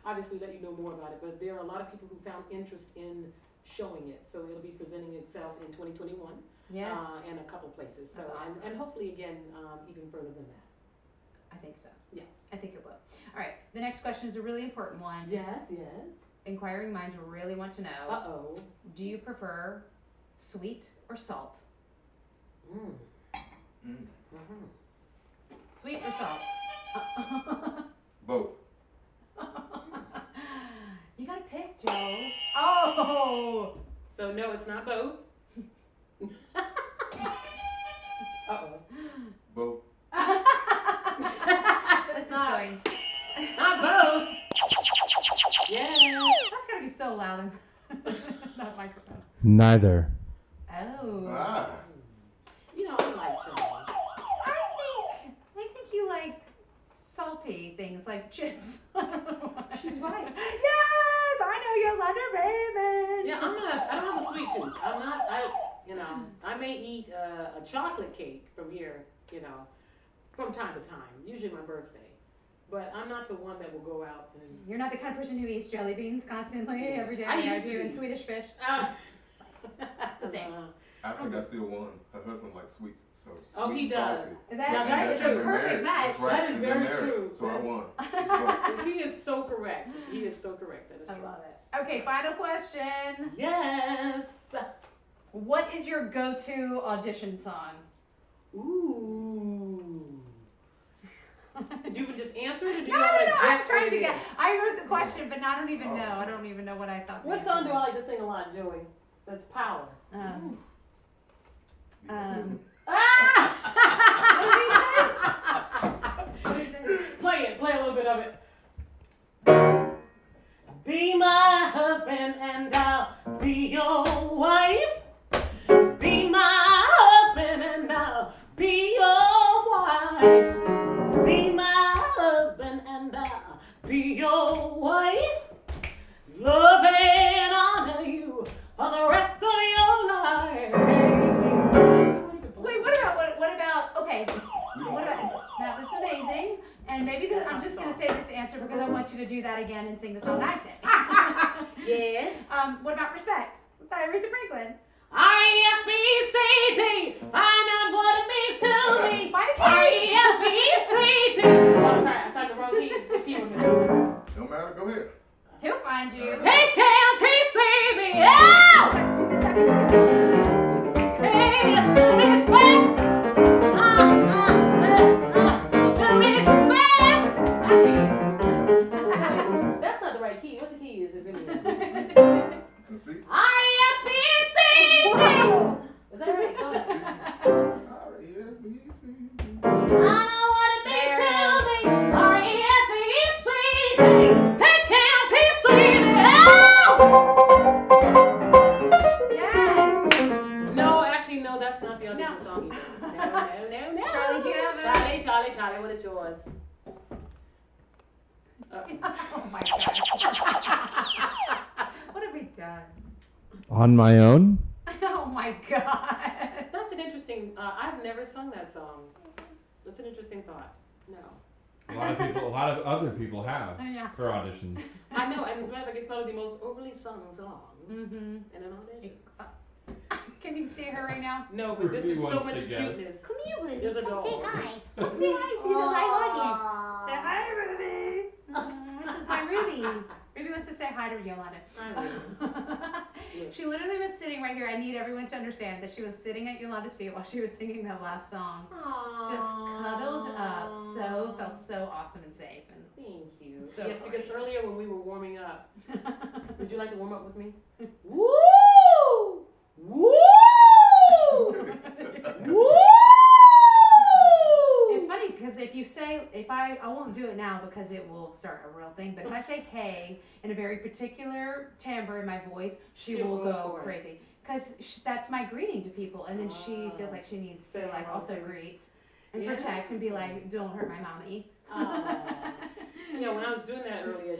obviously let you know more about it. But there are a lot of people who found interest in showing it, so it'll be presenting itself in 2021. Yes. In a couple places. So That's awesome. and hopefully again even further than that. I think so. Yeah. I think it will. All right. The next question is a really important one. Yes. Inquiring minds will really want to know. Uh-oh. Do you prefer sweet or salt? Sweet or salt? Both. You gotta pick, Joe. Oh! So no, it's not both. Uh-oh. Both. This is going. Not both. Yes. That's gotta be so loud. Not microphone. Neither. Oh. Ah. You know, I like chili. I think you like salty things like chips. She's right. Yes, I know Yolanda Rabun. Yeah, I don't have a sweet tooth. I may eat a chocolate cake from here, from time to time, usually my birthday. But I'm not the one that will go out and... You're not the kind of person who eats jelly beans constantly every day. I like used do to and eat. Swedish fish. The thing. I think I still won. Her husband likes sweets, so Oh, sweet he and does. salty. That's that's a true. perfect match. That's right. That is And they're very married, true. So I That's- won. She's both. He is so correct. He is so correct. That is I true. love it. Okay, final question. Yes. What is your go-to audition song? Ooh. You would just answer it, or do you No, want to I'm guess trying what to it get. is? I heard the question, but I don't even know. I don't even know what I thought. What song do I like to sing a lot, Joey? That's Power. Play a little bit of it. Be my husband and I'll be your wife. Be my husband and I'll be your wife. Be my husband and I'll be your wife. Love and honor you for the rest of your life. Wait, what about? Okay, what about? That was amazing. And maybe I'm just gonna say this answer because I want you to do that again and sing the song I sang. Yes. What about Respect by Aretha Franklin? R-E-S-P-C-T, find out what it means to me. Find a key. R-E-S-P-C-T. Oh, sorry, I started the wrong key. Which key was it? Don't matter. Go ahead. He'll find you. Take care, T-C-B-L. Hey, respect. That's not the right key. What the key is it really? Let's see. R-E-S-P-C-T. Is that right? Go ahead. R-E-S-B-C. I know what it means to me. R-E-S-P-C-T. Take care, T-C-B-L. Yes. No, actually, no, that's not the audition song either. No. Charlie, do you have it? Charlie, what is yours? Oh my God. What have we done? On my own? Oh my God. That's an interesting, I've never sung that song. That's an interesting thought. No. A lot of other people have Yeah. for auditions. I know, and as a matter of fact, it's probably the most overly sung song Mm-hmm. in an audition. Can you see her right now? No, but this Ruby is so wants much to guess. cuteness. Come here, Ruby. There's a Come say dog. hi. Come say hi to the live audience. Say hi, Ruby. This is my Ruby. Ruby wants to say hi to Yolanda. Hi, Ruby. She literally was sitting right here. I need everyone to understand that she was sitting at Yolanda's feet while she was singing that last song. Just cuddled up. Felt so awesome and safe. And Thank you. So yes, because gorgeous. earlier when we were warming up, would you like to warm up with me? Woo! Woo! Woo! It's funny because if I won't do it now because it will start a real thing, but if I say hey in a very particular timbre in my voice, she will go crazy. Because that's my greeting to people, and then she feels like she needs to like also greet and protect and be like, don't hurt my mommy. Yeah, when I was doing that earlier,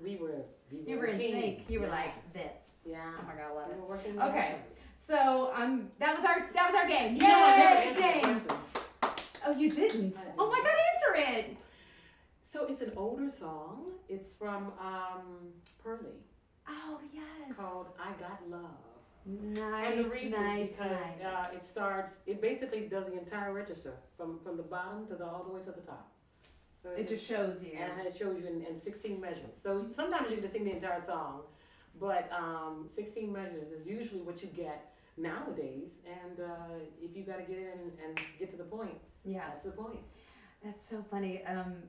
we were You were in team. sync. You were Yeah. like this. Yeah. Oh my god, I love We it. were working Okay. So that was our game. No, I never Yay, answered the game. question. Oh, you didn't. I didn't. Oh my god, answer it. So it's an older song. It's from Pearly. Oh It's yes. called I Got Love. Nice. And the reason nice, is because it basically does the entire register from the bottom to all the way to the top. So It just shows you. and it shows you in 16 measures. So sometimes you get to sing the entire song, but 16 measures is usually what you get nowadays. And if you got to get in and get to the point, Yeah. that's the point. That's so funny.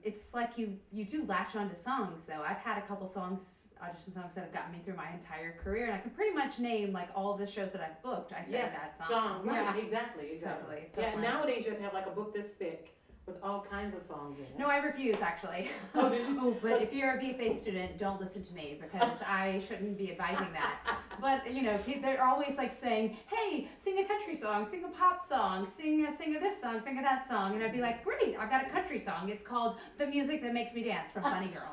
It's like you do latch onto songs though. I've had a couple audition songs that have gotten me through my entire career, and I can pretty much name like all the shows that I've booked. I sang that song. Right, Yeah. exactly. Totally. It's so Yeah, funny. nowadays you have to have like a book this thick with all kinds of songs in it. No, I refuse actually. Oh, did you? Oh, but if you're a BFA student, don't listen to me because I shouldn't be advising that. But you know, they're always like saying, "Hey, sing a country song, sing a pop song, sing a this song, sing a that song," and I'd be like, "Great, I've got a country song. It's called The Music That Makes Me Dance from Funny Girl."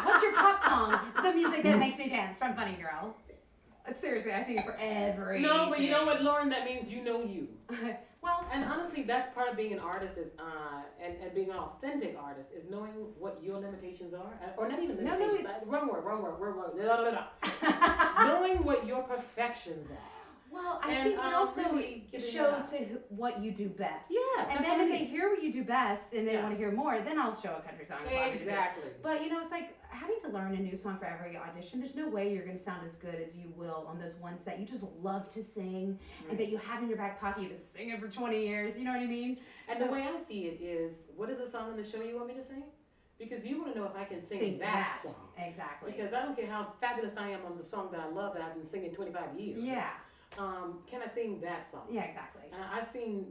What's your pop song? The Music That Makes Me Dance from Funny Girl. Seriously, I sing it for every. No, but you know what, Lauren? That means you know you. Well, And honestly, that's part of being an artist is, and being an authentic artist is knowing what your limitations are, or not even No, limitations. it's- Wrong word. Knowing what your perfections are. well, I And, think it also really getting shows that. what you do best. Yeah. And then if they hear what you do best and they Yeah. want to hear more, then I'll show a country song. Exactly. But you know, it's like having to learn a new song for every audition. There's no way you're going to sound as good as you will on those ones that you just love to sing and that you have in your back pocket. You've been singing for 20 years. You know what I mean? And So- the way I see it is, what is the song in the show you want me to sing? Because you want to know if I can sing that song. Exactly. Because I don't care how fabulous I am on the song that I love that I've been singing 25 years. Yeah. Can I sing that song? Yeah, exactly. And I've seen,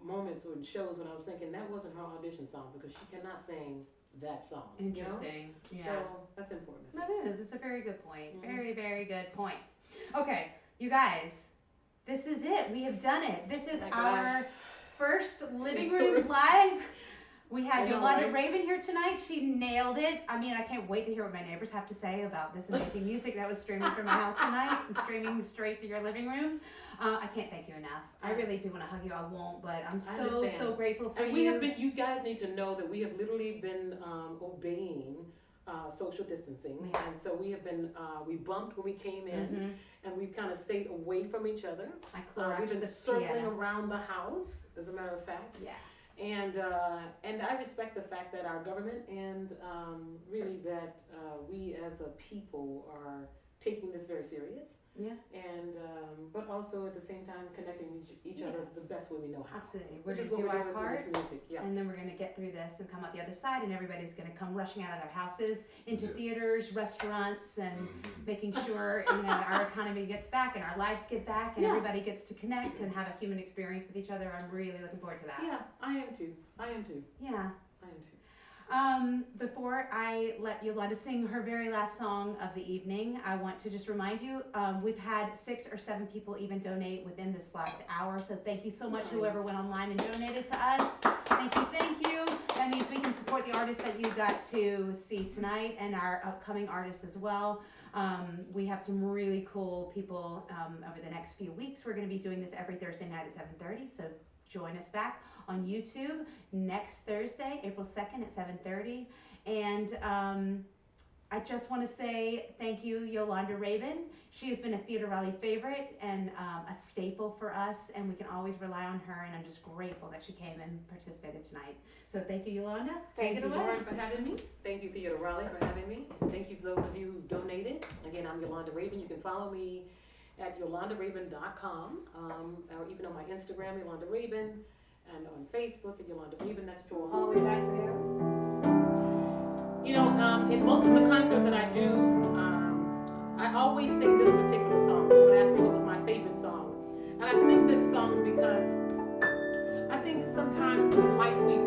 moments or shows when I was thinking that wasn't her audition song because she cannot sing that song. Interesting. You know? Yeah. So that's important. That is. It's a very good point. Mhm. Very, very good point. Okay, you guys, this is it. We have done it. This is My our gosh. first living It's so room live. We had I know, Yolanda right? Rabun here tonight. She nailed it. I mean, I can't wait to hear what my neighbors have to say about this amazing music that was streaming from my house tonight and streaming straight to your living room. I can't thank you enough. I really do want to hug you. I won't, but I'm I so understand. grateful for And you. you guys need to know that we have literally been obeying social distancing. We have. And so we have been, we bumped when we came in Mhm. and we've kind of stayed away from each other. I We've collapsed been the circling piano. around the house, as a matter of fact. Yeah. And I respect the fact that our government and really that we as a people are taking this very serious. Yeah. And but also at the same time connecting with each other the best way we know how. Absolutely. We're Which is going what to do we're our doing part. through this music. Yeah. And then we're going to get through this and come out the other side, and everybody's going to come rushing out of their houses into Yes. theaters, restaurants, and Mhm. making sure our economy gets back and our lives get back, and Yeah. everybody gets to connect and have a human experience with each other. I'm really looking forward to that. Yeah, I am too. I am too. Yeah. I am too. Before I let Yolanda sing her very last song of the evening, I want to just remind you, we've had 6 or 7 people even donate within this last hour. So thank you so much, whoever went online and donated to us. Thank you, thank you. That means we can support the artists that you got to see tonight and our upcoming artists as well. We have some really cool people over the next few weeks. We're going to be doing this every Thursday night at 7:30. So join us back on YouTube next Thursday, April 2nd at 7:30. And I just want to say thank you, Yolanda Rabun. She has been a Theater Raleigh favorite and a staple for us, and we can always rely on her, and I'm just grateful that she came and participated tonight. So thank you, Yolanda. Thank Take you, it away. Lauren, for having me. Thank you, Theater Raleigh, for having me. Thank you for those of you who donated. Again, I'm Yolanda Rabun. You can follow me at yolandarabun.com, or even on my Instagram, Yolanda Rabun, and on Facebook at Yolanda Rabun. That's Joel Holloway back there. You know, in most of the concerts that I do, I always sing this particular song. Someone asked me what was my favorite song. And I sing this song because I think sometimes in life we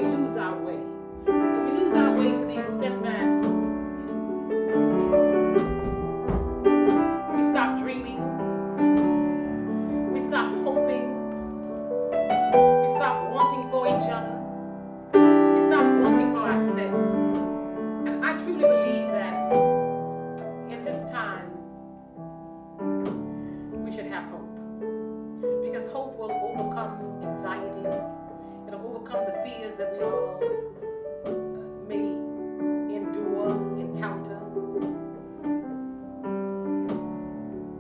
lose our way. And we lose our way to the extent that we stop dreaming, we stop hoping, we stop wanting for each other, we stop wanting for ourselves. And I truly believe that in this time we should have hope. Because hope will overcome anxiety, it'll overcome the fears that we all may endure, encounter.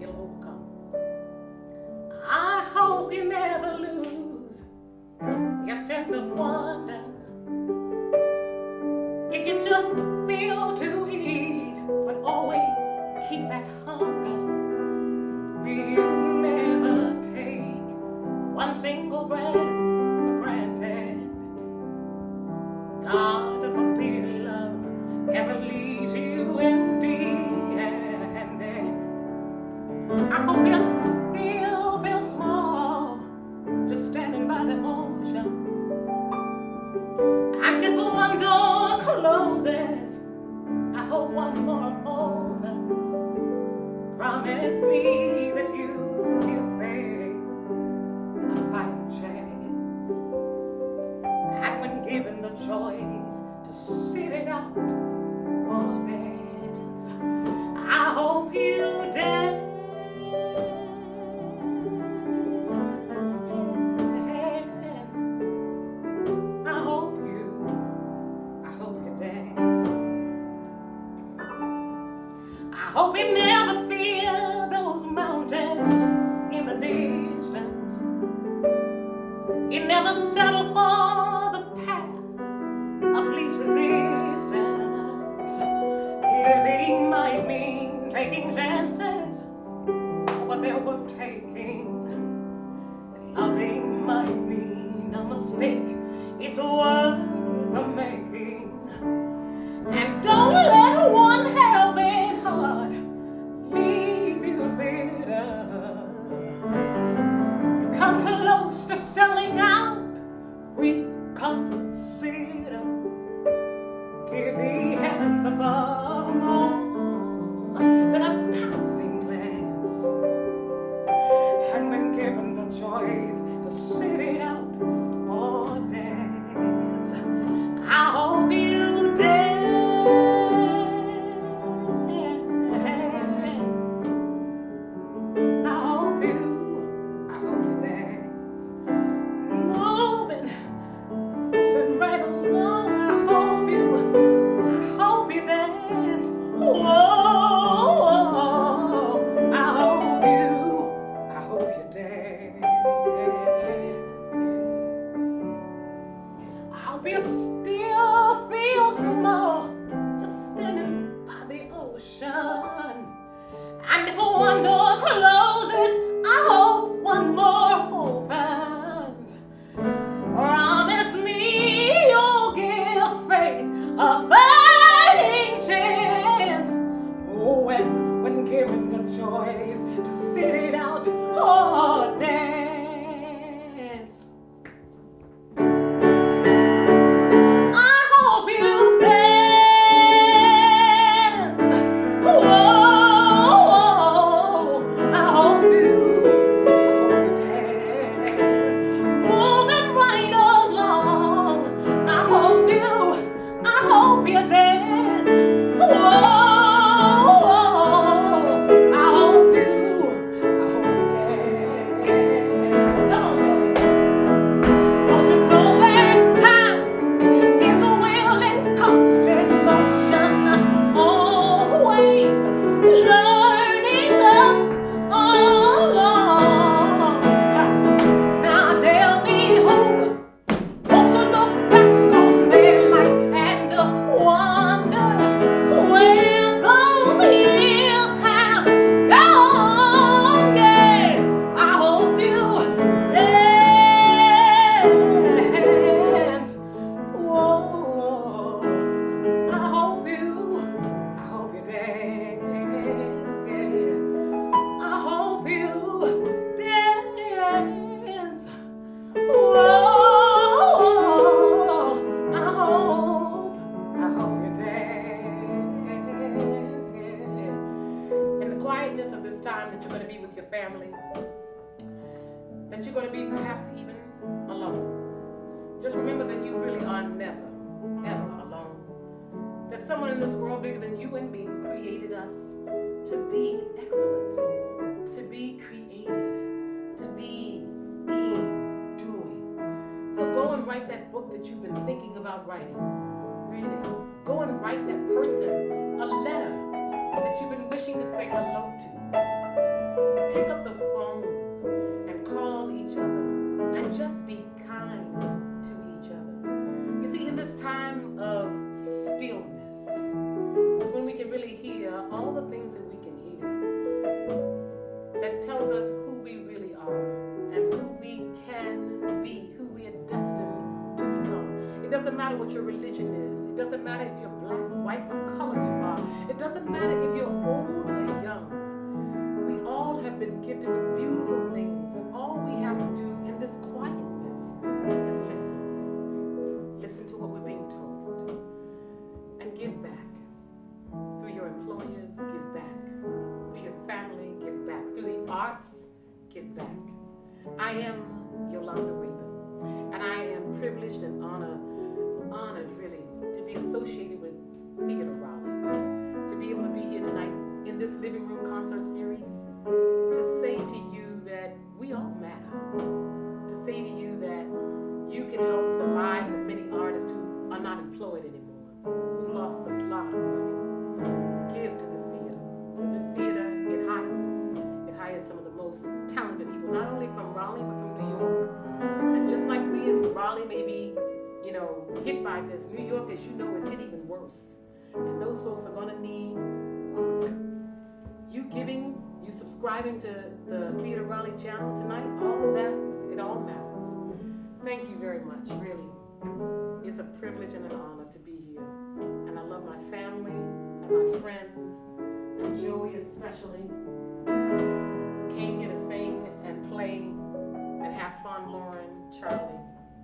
It'll overcome. I hope you never lose your sense of wonder. You get your fill to eat, but always keep that hunger. You never take one single breath for granted. God, a complete love never leaves you empty-handed. I hope you still feel small, just standing by the ocean. And if one door closes, I hope one more opens. Promise me that you'll give faith a fighting chance. And when given the choice to sit it out or dance, I hope you dance. I hope you never fear those mountains in the distance. You never settle for the path of least resistance. Living might mean taking chances, but they're worth taking. Loving might mean a mistake, it's worth the making. And don't let one helping heart leave you bitter. You come close to selling out, reconsider. Give the heavens above more than a passing glance. And when given the choice to sit it out or dance, I hope you dance. And if one door closes, I hope one more opens. Promise me you'll give faith a fighting chance. Oh, when given the choice to sit it out or dance. to be with your family, that you're going to be perhaps even alone. Just remember that you really are never, ever alone. There's someone in this world bigger than you and me who created us to be excellent, to be creative, to be doing. So go and write that book that you've been thinking about writing. Really. Go and write that person a letter that you've been wishing to say hello to. Pick up the phone and call each other and just be kind to each other. You see, in this time of stillness is when we can really hear all the things that we can hear that tells us who we really are and who we can be, who we are destined to become. It doesn't matter what your religion is. It doesn't matter if you're black, white, what color you are. It doesn't matter if you're old or young. We all have been gifted with beautiful things, and all we have to do in this quietness is listen. Listen to what we're being told and give back. Through your employers, give back. Through your family, give back. Through the arts, give back. I am Yolanda Rabun, and I am privileged and honored really to be associated with Theater Raleigh, to be able to be here tonight in this living room concert series, to say to you that we all matter, to say to you that you can help the lives of many artists who are not employed anymore, who lost a lot of money. Give to this theater, because this theater, it hires some of the most talented people, not only from Raleigh, but from New York. And just like we in Raleigh may be, hit by this, New York, as you know, is hit even worse. And those folks are going to need work. You giving, you subscribing to the Theater Raleigh channel tonight, all of that, it all matters. Thank you very much, really. It's a privilege and an honor to be here. And I love my family and my friends, and Joey especially, who came here to sing and play and have fun. Lauren, Charlie,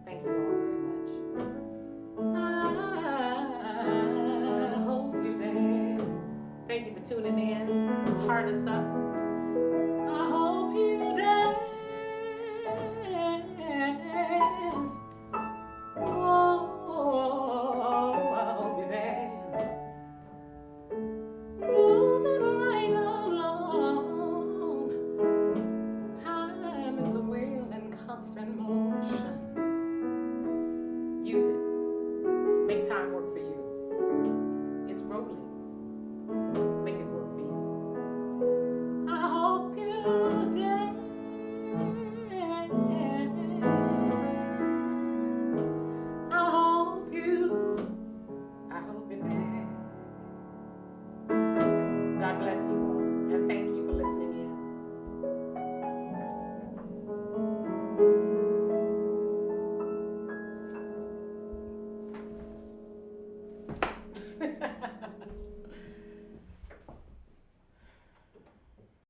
thank you all very much. I hope you dance. Thank you for tuning in. Heart us up.